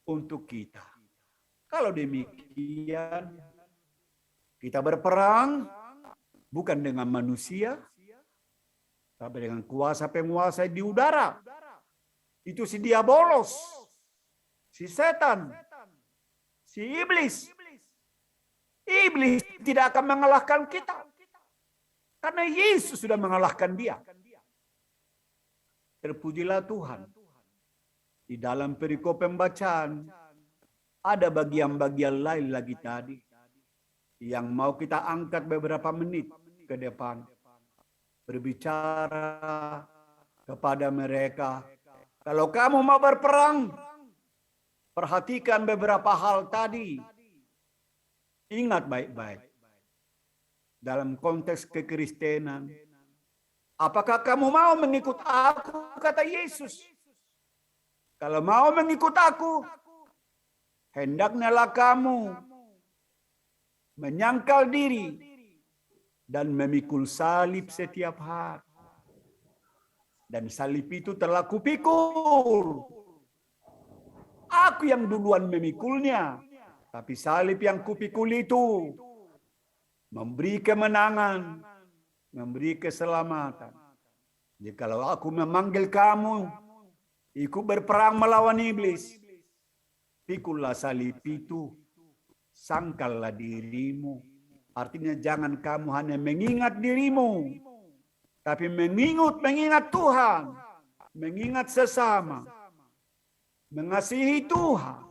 untuk kita. Kalau demikian, kita berperang bukan dengan manusia, tapi dengan kuasa penguasa di udara. Itu si diabolos, si setan, si iblis. Iblis tidak akan mengalahkan kita. Karena Yesus sudah mengalahkan dia. Terpujilah Tuhan. Di dalam perikop pembacaan, ada bagian-bagian lain lagi tadi. Yang mau kita angkat beberapa menit ke depan. Berbicara kepada mereka. Kalau kamu mau berperang, perhatikan beberapa hal tadi. Ingat baik-baik. Dalam konteks kekristenan, apakah kamu mau mengikut aku, kata Yesus? Kalau mau mengikut aku, hendaknya kamu menyangkal diri, dan memikul salib setiap hari. Dan salib itu telah kupikul. Aku yang duluan memikulnya, tapi salib yang kupikul itu memberi kemenangan, memberi keselamatan. Jikalau aku memanggil kamu ikut berperang melawan iblis, pikullah salib itu, sangkallah dirimu. Artinya jangan kamu hanya mengingat dirimu, tapi mengingat Tuhan, mengingat sesama, mengasihi Tuhan,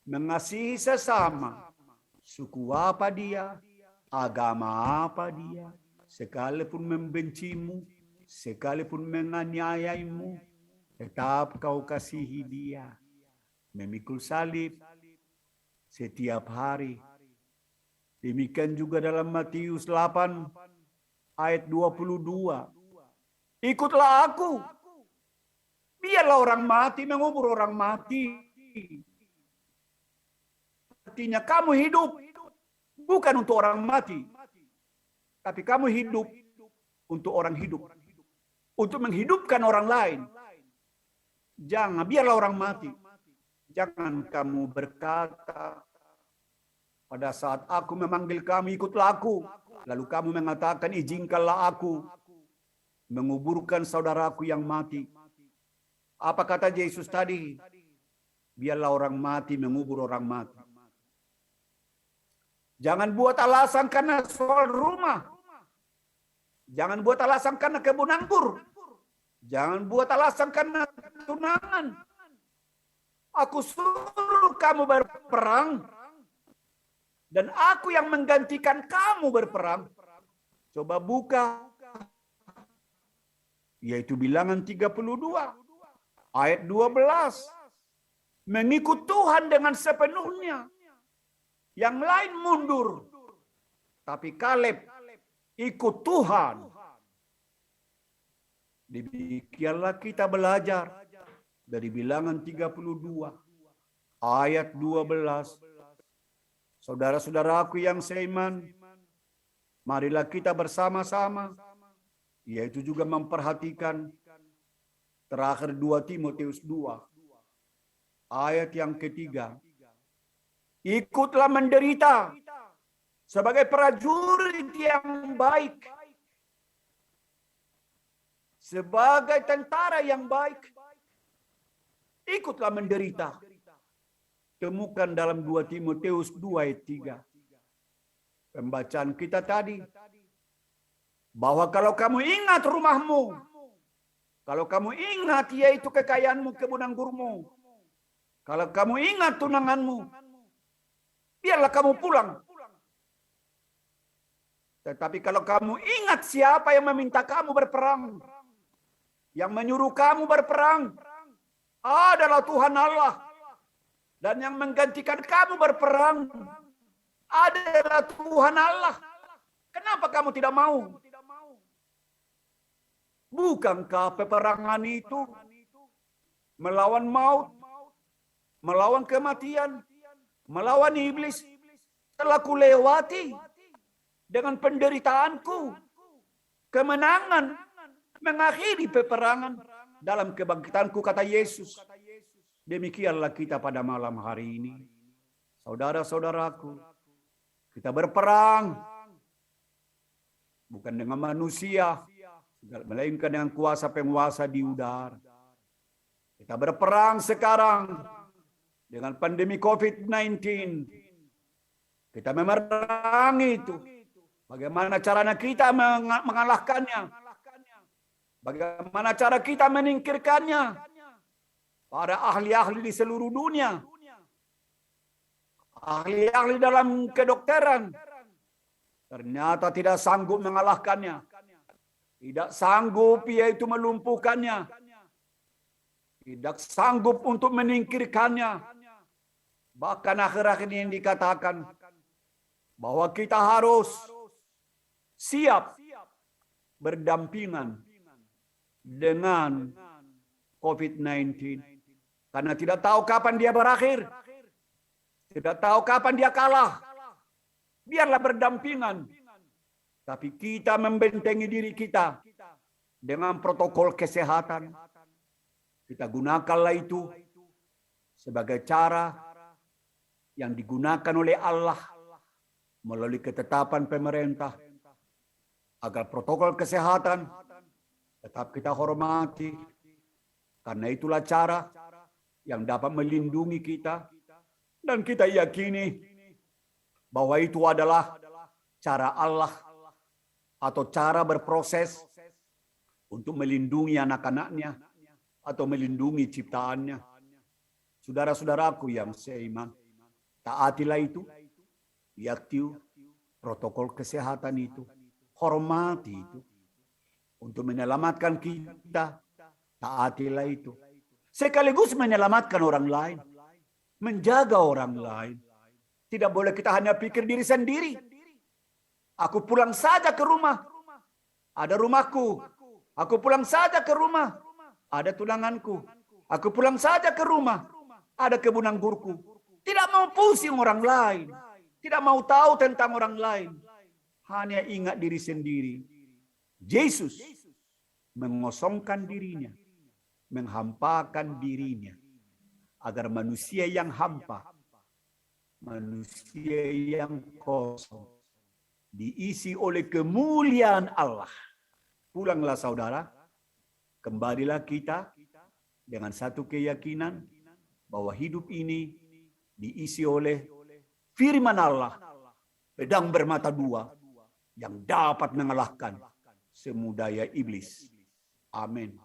mengasihi sesama, suku apa dia, agama apa dia, sekalipun membencimu, sekalipun menganiayaimu, tetap kau kasihi dia. Memikul salib setiap hari. Demikian juga dalam Matius 8 ayat 22. Ikutlah aku. Biarlah orang mati mengubur orang mati. Artinya kamu hidup bukan untuk orang mati, tapi kamu hidup untuk orang hidup. Untuk menghidupkan orang lain. Jangan, biarlah orang mati. Jangan kamu berkata, pada saat aku memanggil kamu, ikutlah aku. Lalu kamu mengatakan, izinkanlah aku menguburkan saudaraku yang mati. Apa kata Yesus tadi? Biarlah orang mati mengubur orang mati. Jangan buat alasan karena soal rumah. Jangan buat alasan karena kebun anggur. Jangan buat alasan karena tunangan. Aku suruh kamu berperang, dan aku yang menggantikan kamu berperang. Coba buka. Yaitu Bilangan 32. Ayat 12. Mengikut Tuhan dengan sepenuhnya. Yang lain mundur. Tapi Kaleb ikut Tuhan. Demikianlah kita belajar dari Bilangan 32. Ayat 12. Saudara-saudaraku yang seiman, marilah kita bersama-sama, yaitu juga memperhatikan terakhir 2 Timotius 2, ayat yang ketiga. Ikutlah menderita sebagai prajurit yang baik, sebagai tentara yang baik. Ikutlah menderita. Temukan dalam 2 Timotius 2 ayat 3. Pembacaan kita tadi. Bahwa kalau kamu ingat rumahmu. Kalau kamu ingat yaitu kekayaanmu, kebun anggurmu. Kalau kamu ingat tunanganmu. Biarlah kamu pulang. Tetapi kalau kamu ingat siapa yang meminta kamu berperang. Yang menyuruh kamu berperang. Adalah Tuhan Allah. Dan yang menggantikan kamu berperang adalah Tuhan Allah. Kenapa kamu tidak mau? Bukankah peperangan itu melawan maut, melawan kematian, melawan iblis telah kulewati dengan penderitaanku. Kemenangan mengakhiri peperangan dalam kebangkitanku, kata Yesus. Demikianlah kita pada malam hari ini. Saudara-saudaraku, kita berperang bukan dengan manusia, melainkan dengan kuasa penguasa di udara. Kita berperang sekarang dengan pandemi COVID-19. Kita memerangi itu. Bagaimana caranya kita mengalahkannya? Bagaimana cara kita menyingkirkannya? Para ahli-ahli di seluruh dunia. Ahli-ahli dalam kedokteran. Ternyata tidak sanggup mengalahkannya. Tidak sanggup yaitu melumpuhkannya. Tidak sanggup untuk menyingkirkannya. Bahkan akhir-akhir ini dikatakan bahwa kita harus siap berdampingan dengan COVID-19. Karena tidak tahu kapan dia berakhir. Tidak tahu kapan dia kalah. biarlah berdampingan. Tapi kita membentengi diri kita dengan protokol kesehatan. Kita gunakanlah itu sebagai cara yang digunakan oleh Allah melalui ketetapan pemerintah agar protokol kesehatan tetap kita hormati. Karena itulah cara yang dapat melindungi kita. Dan kita yakini bahwa itu adalah cara Allah atau cara berproses untuk melindungi anak-anaknya atau melindungi ciptaannya. Saudara-saudaraku yang seiman, taatilah itu, yakti protokol kesehatan itu, hormati itu untuk menyelamatkan kita. Taatilah itu, sekaligus menyelamatkan orang lain, menjaga orang lain. Tidak boleh kita hanya pikir diri sendiri. Aku pulang saja ke rumah, ada rumahku. Aku pulang saja ke rumah, ada tunanganku. Aku pulang saja ke rumah, ada kebun anggurku. Tidak mau pusing orang lain, tidak mau tahu tentang orang lain. Hanya ingat diri sendiri. Yesus mengosongkan dirinya, menghampakan dirinya, agar manusia yang hampa, manusia yang kosong, diisi oleh kemuliaan Allah. Pulanglah saudara, kembalilah kita dengan satu keyakinan bahwa hidup ini diisi oleh firman Allah, pedang bermata dua yang dapat mengalahkan semua daya iblis. Amin.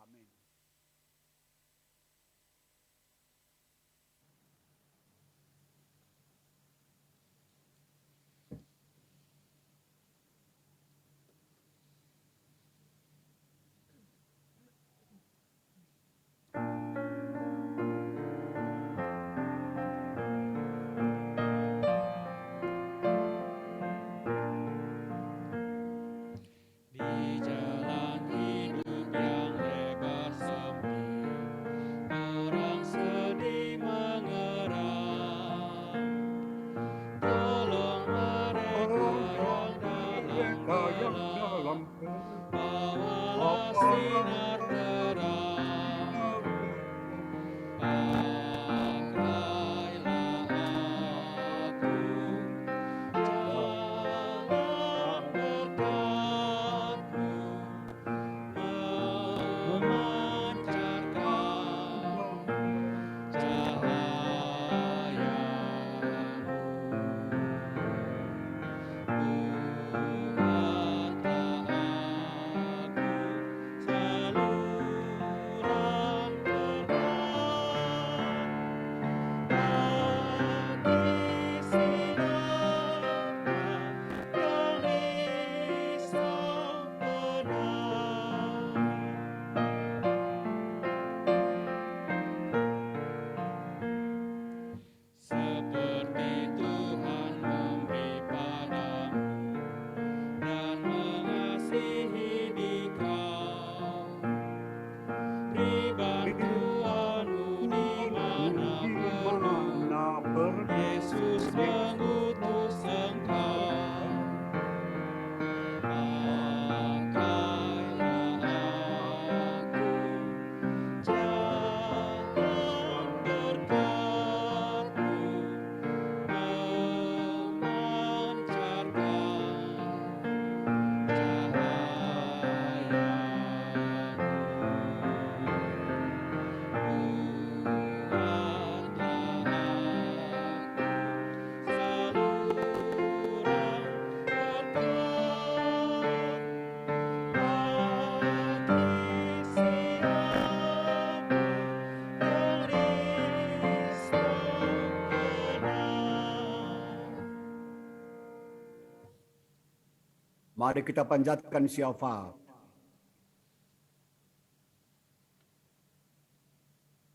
Mari kita panjatkan syafaat.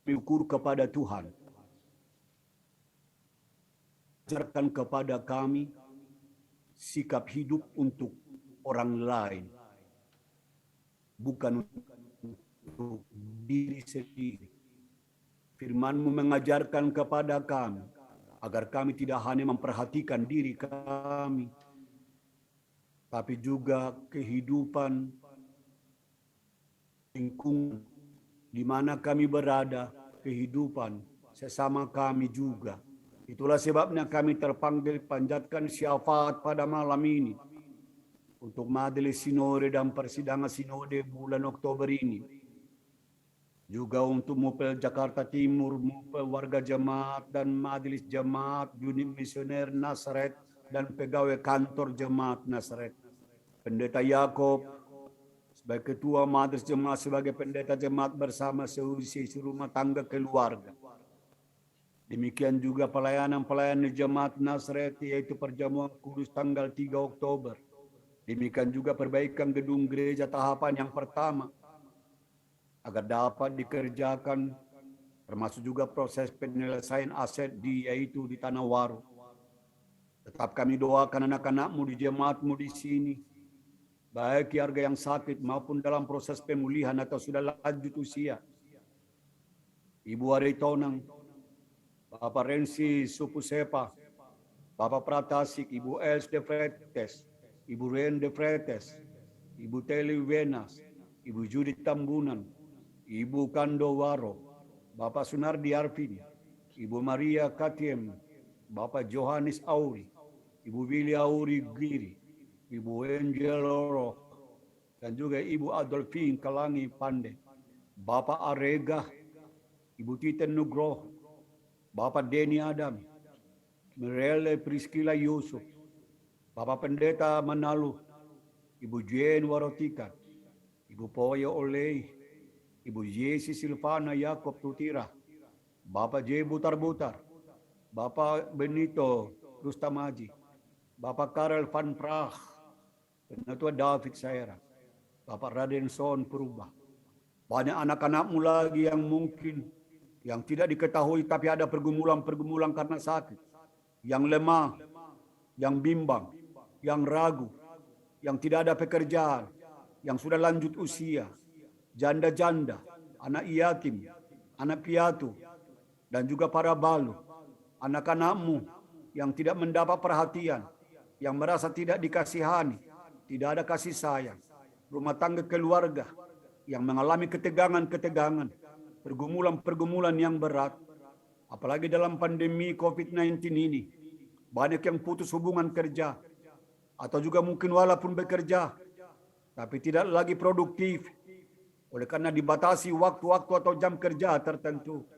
Syukur kepada Tuhan. Ajarkan kepada kami sikap hidup untuk orang lain, bukan untuk diri sendiri. Firman-Mu mengajarkan kepada kami agar kami tidak hanya memperhatikan diri kami, tapi juga kehidupan lingkungan di mana kami berada, kehidupan sesama kami juga. Itulah sebabnya kami terpanggil panjatkan syafaat pada malam ini untuk majelis sinode dan persidangan sinode bulan Oktober ini. Juga untuk Mupel Jakarta Timur, Mupel warga jemaat dan majelis jemaat, unit misioner Nazaret dan pegawai kantor jemaat Nazaret. Pendeta Yakob sebagai ketua majelis jemaat, sebagai pendeta jemaat bersama seisi rumah tangga keluarga. Demikian juga pelayanan-pelayanan jemaat Nazaret, yaitu perjamuan kudus tanggal 3 Oktober. Demikian juga perbaikan gedung gereja tahapan yang pertama, agar dapat dikerjakan, termasuk juga proses penyelesaian aset yaitu di Tanah Waru. Tetap kami doakan anak-anakmu di jemaatmu di sini, baik keluarga yang sakit maupun dalam proses pemulihan atau sudah lanjut usia. Ibu Aritonang, Bapak Rensi Supusepa, Bapak Pratasik, Ibu Els de Fretes, Ibu Ren de Fretes, Ibu Teli Wenas, Ibu Judith Tambunan, Ibu Kando Waro, Bapak Sunardi Arvin, Ibu Maria Katiem, Bapak Johannes Auri, Ibu Willy Auri Giri, Ibu Angel Loro, dan juga Ibu Adolfin Kalangi Pande, Bapak Arega, Ibu Titen Nugroho, Bapak Denny Adam, Mirelle Priscilla Yusuf, Bapak Pendeta Manalu, Ibu Jane Warotika, Ibu Poyo Olei, Ibu Yesi Silvana Yakob Tutira, Bapak J. Butar-Butar, Bapak Benito Rustamaji, Bapak Karel Van Praag, Penatua David Saera, Bapak Raden Son Purba. Banyak anak-anakmu lagi yang mungkin yang tidak diketahui tapi ada pergumulan-pergumulan karena sakit, yang lemah, yang bimbang, yang ragu, yang tidak ada pekerjaan, yang sudah lanjut usia, janda-janda, anak yatim, anak piatu, dan juga para balu, anak-anakmu yang tidak mendapat perhatian, yang merasa tidak dikasihani, tidak ada kasih sayang, rumah tangga keluarga yang mengalami ketegangan-ketegangan, pergumulan-pergumulan yang berat, apalagi dalam pandemi COVID-19 ini, banyak yang putus hubungan kerja, atau juga mungkin walaupun bekerja, tapi tidak lagi produktif, oleh karena dibatasi waktu-waktu atau jam kerja tertentu.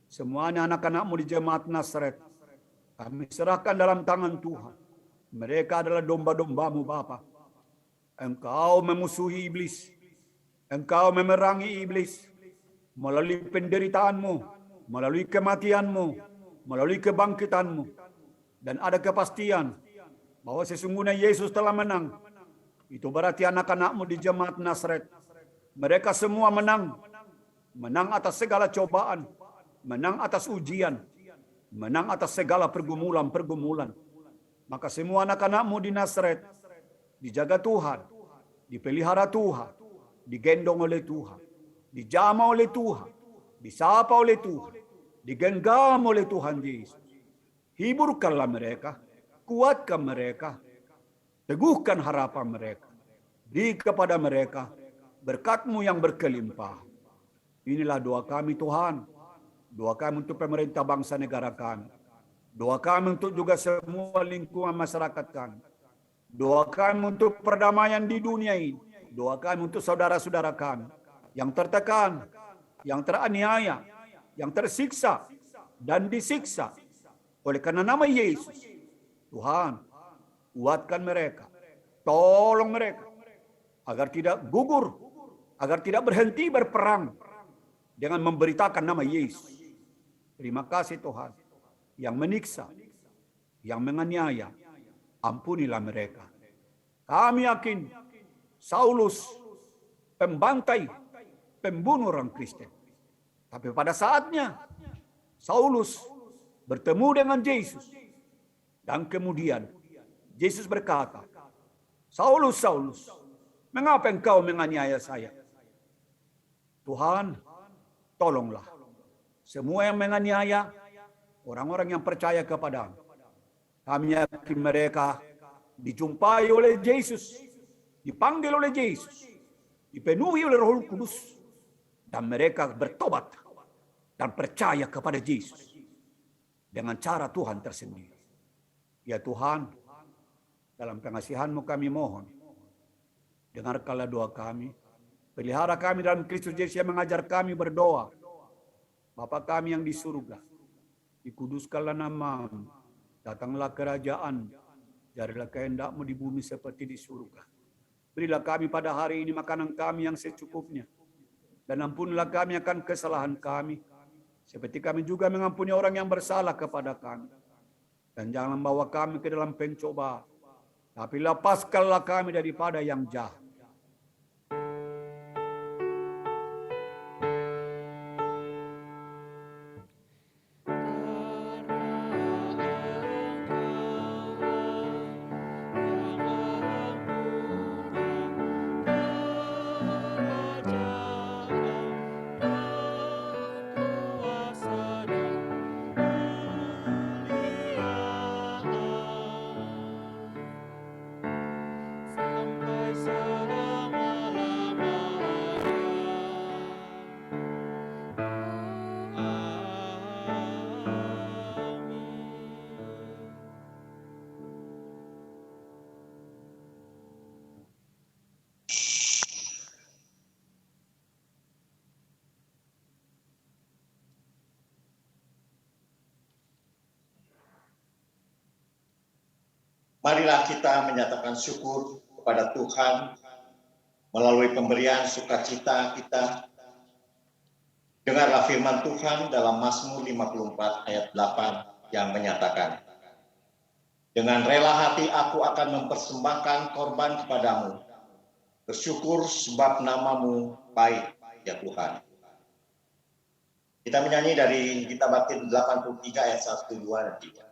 Semuanya anak-anakmu di jemaat Nazaret, kami serahkan dalam tangan Tuhan. Mereka adalah domba-dombamu Bapa. Engkau memusuhi iblis, engkau memerangi iblis melalui penderitaanmu, melalui kematianmu, melalui kebangkitanmu. Dan ada kepastian bahwa sesungguhnya Yesus telah menang. Itu berarti anak-anakmu di jemaat Nazaret, mereka semua menang. Menang atas segala cobaan, menang atas ujian, menang atas segala pergumulan-pergumulan. Maka semua anak-anakmu di Nazaret dijaga Tuhan, dipelihara Tuhan, digendong oleh Tuhan, dijamah oleh Tuhan, disapa oleh Tuhan, digenggam oleh Tuhan Yesus. Hiburkanlah mereka, kuatkan mereka, teguhkan harapan mereka, beri kepada mereka berkat-Mu yang berkelimpah. Inilah doa kami Tuhan. Doa kami untuk pemerintah bangsa negara kami. Doa kami untuk juga semua lingkungan masyarakat kami. Doa kami untuk perdamaian di dunia ini. Doa kami untuk saudara-saudara kami yang tertekan, yang teraniaya, yang tersiksa dan disiksa oleh karena nama Yesus. Tuhan, kuatkan mereka. Tolong mereka agar tidak gugur, agar tidak berhenti berperang dengan memberitakan nama Yesus. Terima kasih Tuhan. Yang menyiksa, yang menganiaya, ampunilah mereka. Kami yakin Saulus pembantai, pembunuh orang Kristen. Tapi pada saatnya Saulus bertemu dengan Yesus. Dan kemudian Yesus berkata, Saulus, Saulus, mengapa engkau menganiaya saya? Tuhan, tolonglah semua yang menganiaya, orang-orang yang percaya kepadamu. Kami yakin mereka dijumpai oleh Yesus, dipanggil oleh Yesus, dipenuhi oleh Roh Kudus, dan mereka bertobat dan percaya kepada Yesus dengan cara Tuhan tersendiri. Ya Tuhan, dalam pengasihan-Mu kami mohon, dengarkanlah doa kami, pelihara kami dalam Kristus Yesus yang mengajar kami berdoa. Bapa kami yang di surga, dikuduskanlah nama-Mu, datanglah kerajaan, jadilah kehendak-Mu di bumi seperti di surga. Berilah kami pada hari ini makanan kami yang secukupnya, dan ampunilah kami akan kesalahan kami, seperti kami juga mengampuni orang yang bersalah kepada kami. Dan jangan membawa kami ke dalam pencobaan, tapi lepaskanlah kami daripada yang jahat. Marilah kita menyatakan syukur kepada Tuhan melalui pemberian sukacita kita. Dengarlah firman Tuhan dalam Mazmur 54 ayat 8 yang menyatakan, dengan rela hati aku akan mempersembahkan korban kepadamu, bersyukur sebab nama-Mu baik, ya Tuhan. Kita menyanyi dari Gita Bakti 83 ayat 1, 2, dan 3.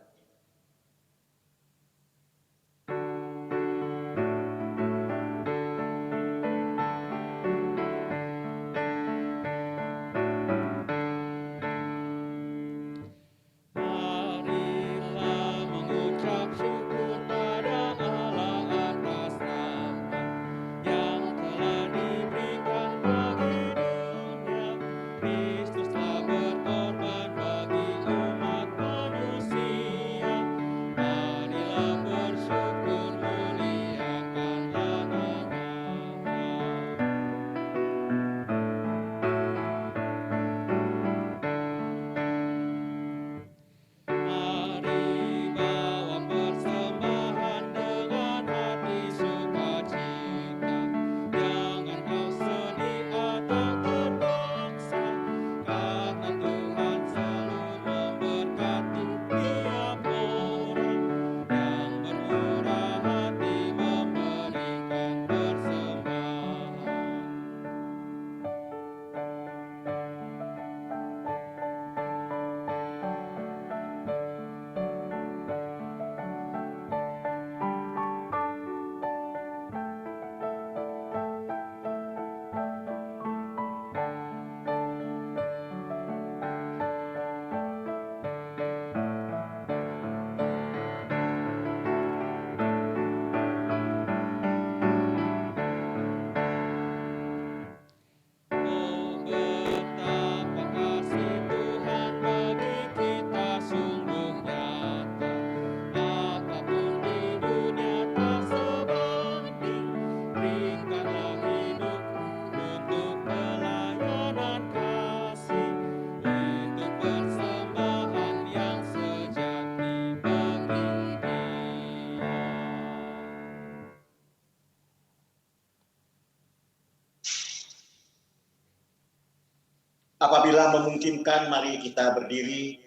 Apabila memungkinkan, mari kita berdiri.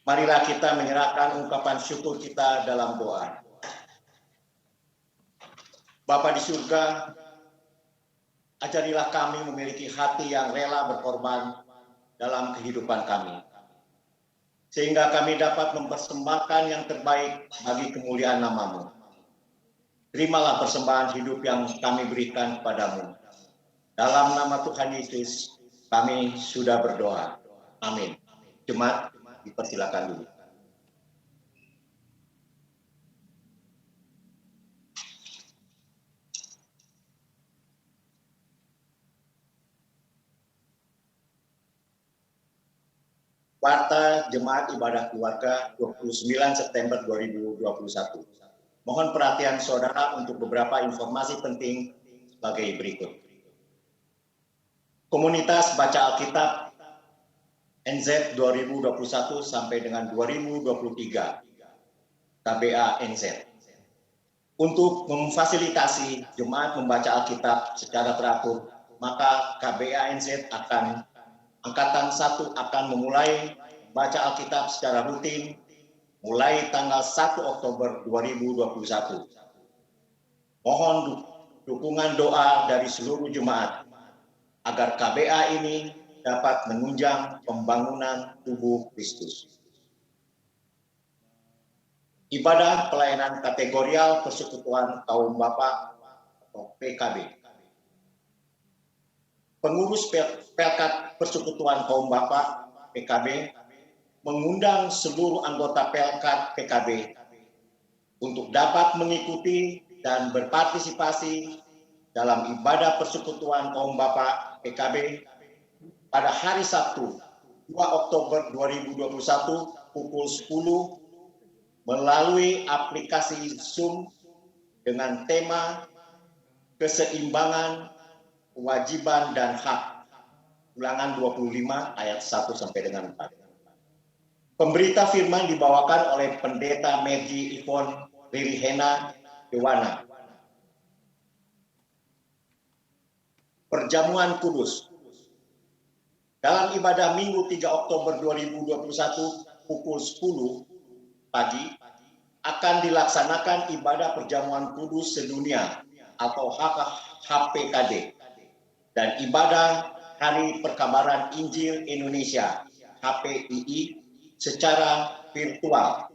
Marilah kita menyerahkan ungkapan syukur kita dalam doa. Bapa di surga, ajarilah kami memiliki hati yang rela berkorban dalam kehidupan kami, sehingga kami dapat mempersembahkan yang terbaik bagi kemuliaan nama-Mu. Terimalah persembahan hidup yang kami berikan kepadamu. Dalam nama Tuhan Yesus, kami sudah berdoa. Amin. Jemaat, dipersilakan dulu. Warta Jemaat Ibadah Keluarga 29 September 2021. Mohon perhatian saudara untuk beberapa informasi penting sebagai berikut. Komunitas Baca Alkitab NZ 2021 sampai dengan 2023 KBA NZ. Untuk memfasilitasi jemaat membaca Alkitab secara teratur, maka KBA NZ Angkatan 1 akan memulai baca Alkitab secara rutin mulai tanggal 1 Oktober 2021. Mohon dukungan doa dari seluruh jemaat agar KBA ini dapat menunjang pembangunan tubuh Kristus. Ibadah pelayanan kategorial Persekutuan Kaum Bapa atau PKB. Pengurus Pelkat Persekutuan Kaum Bapa PKB mengundang seluruh anggota Pelkat PKB untuk dapat mengikuti dan berpartisipasi dalam ibadah Persekutuan Kaum Bapa PKB pada hari Sabtu 2 Oktober 2021 pukul 10 melalui aplikasi Zoom dengan tema keseimbangan, kewajiban dan hak. Ulangan 25 ayat 1 sampai dengan 4. Pemberita firman dibawakan oleh Pendeta Maggie Ivon Riri-Hena Dewana. Perjamuan Kudus. Dalam ibadah Minggu 3 Oktober 2021 pukul 10 pagi akan dilaksanakan ibadah Perjamuan Kudus Sedunia atau HPKD dan ibadah Hari Perkabaran Injil Indonesia HPII secara virtual.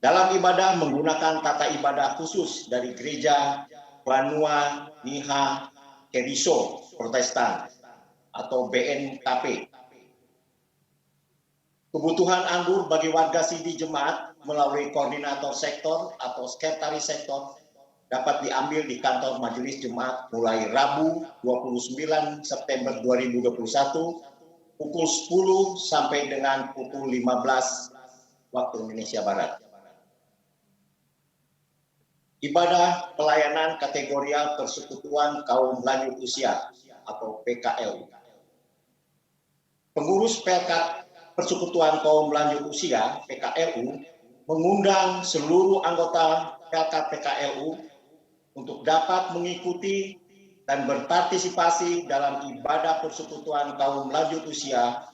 Dalam ibadah menggunakan tata ibadah khusus dari Gereja Banua Niha Keriso Protestan atau BNKP. Kebutuhan anggur bagi warga sidi jemaat melalui koordinator sektor atau sekretaris sektor dapat diambil di kantor Majelis Jemaat mulai Rabu 29 September 2021 pukul 10 sampai dengan pukul 15 waktu Indonesia Barat. Ibadah pelayanan kategorial Persekutuan Kaum Lanjut Usia atau PKLU. Pengurus Pelkat Persekutuan Kaum Lanjut Usia PKLU mengundang seluruh anggota Pelkat PKLU untuk dapat mengikuti dan berpartisipasi dalam ibadah Persekutuan Kaum Lanjut Usia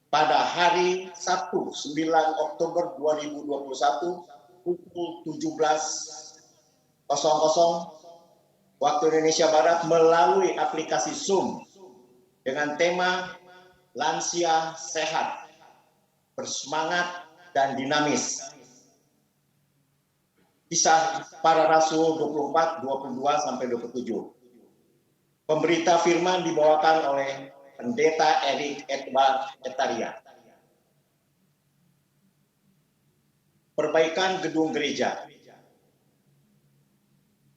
pada hari Sabtu 9 Oktober 2021 pukul 17.00 waktu Indonesia Barat melalui aplikasi Zoom dengan tema Lansia Sehat, Bersemangat dan Dinamis. Kisah Para Rasul 24, 22 sampai 27. Pemberita firman dibawakan oleh Pendeta Erik Edward Etaria. Perbaikan gedung gereja.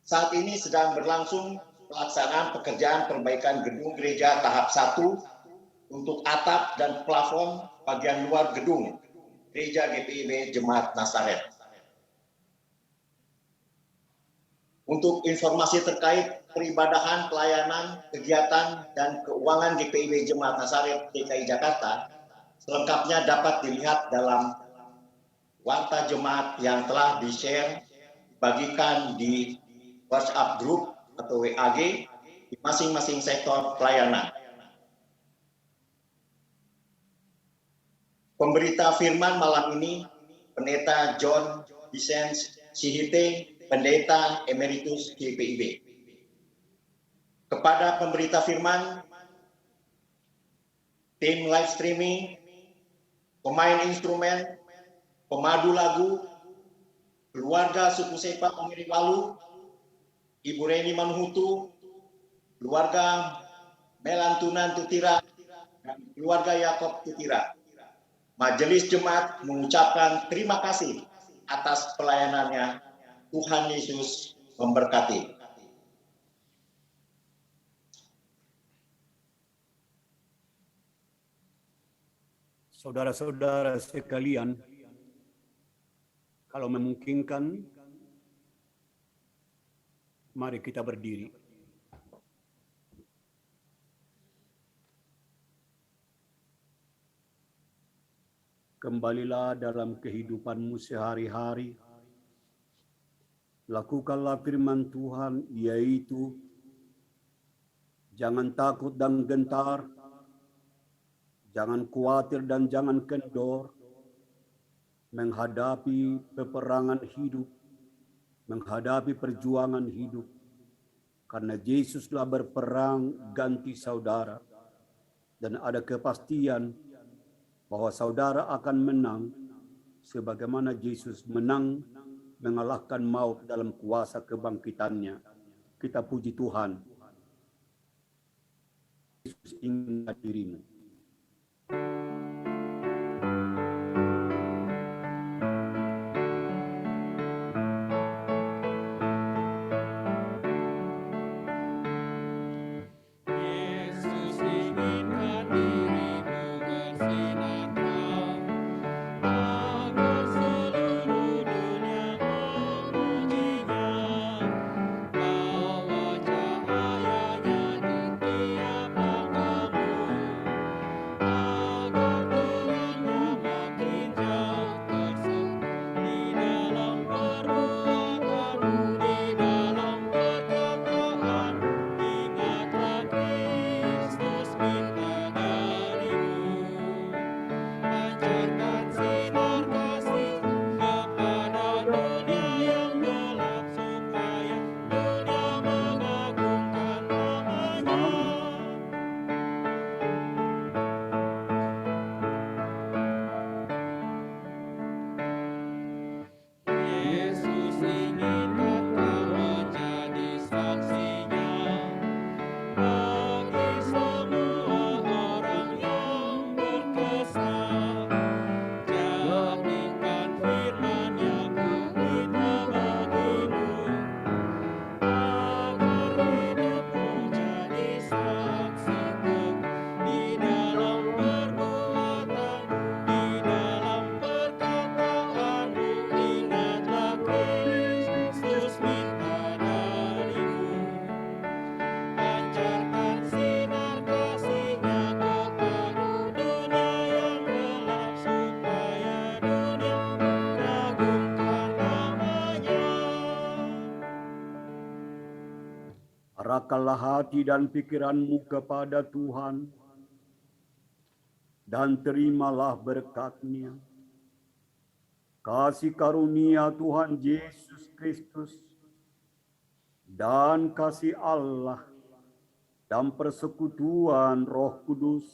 Saat ini sedang berlangsung pelaksanaan pekerjaan perbaikan gedung gereja tahap 1 untuk atap dan plafon bagian luar gedung Gereja GPIB Jemaat Nasaret. Untuk informasi terkait peribadahan, pelayanan, kegiatan, dan keuangan GPIB Jemaat Nasaret DKI Jakarta, selengkapnya dapat dilihat dalam warta jemaat yang telah di-share, dibagikan di WhatsApp Group atau WAG di masing-masing sektor pelayanan. Pemberita firman malam ini, Pendeta John Vicens Sihite, Pendeta Emeritus GPIB. Kepada pemberita firman, tim live streaming, pemain instrumen, pemadu lagu, keluarga suku Sepa Pemiri Walu, Ibu Reni Manhutu, keluarga Melantunan Tutira, dan keluarga Yakob Tutira. Majelis Jemaat mengucapkan terima kasih atas pelayanannya. Tuhan Yesus memberkati. Saudara-saudara sekalian, kalau memungkinkan, mari kita berdiri. Kembalilah dalam kehidupanmu sehari-hari. Lakukanlah firman Tuhan, yaitu jangan takut dan gentar, jangan khawatir dan jangan kendor menghadapi peperangan hidup, menghadapi perjuangan hidup. Karena Yesuslah berperang ganti saudara. Dan ada kepastian bahwa saudara akan menang sebagaimana Yesus menang mengalahkan maut dalam kuasa kebangkitannya. Kita puji Tuhan. Yesus ingin dirimu. Arahkanlah hati dan pikiranmu kepada Tuhan, dan terimalah berkat-Nya. Kasih karunia Tuhan Yesus Kristus, dan kasih Allah, dan persekutuan Roh Kudus,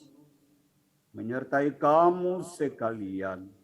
menyertai kamu sekalian.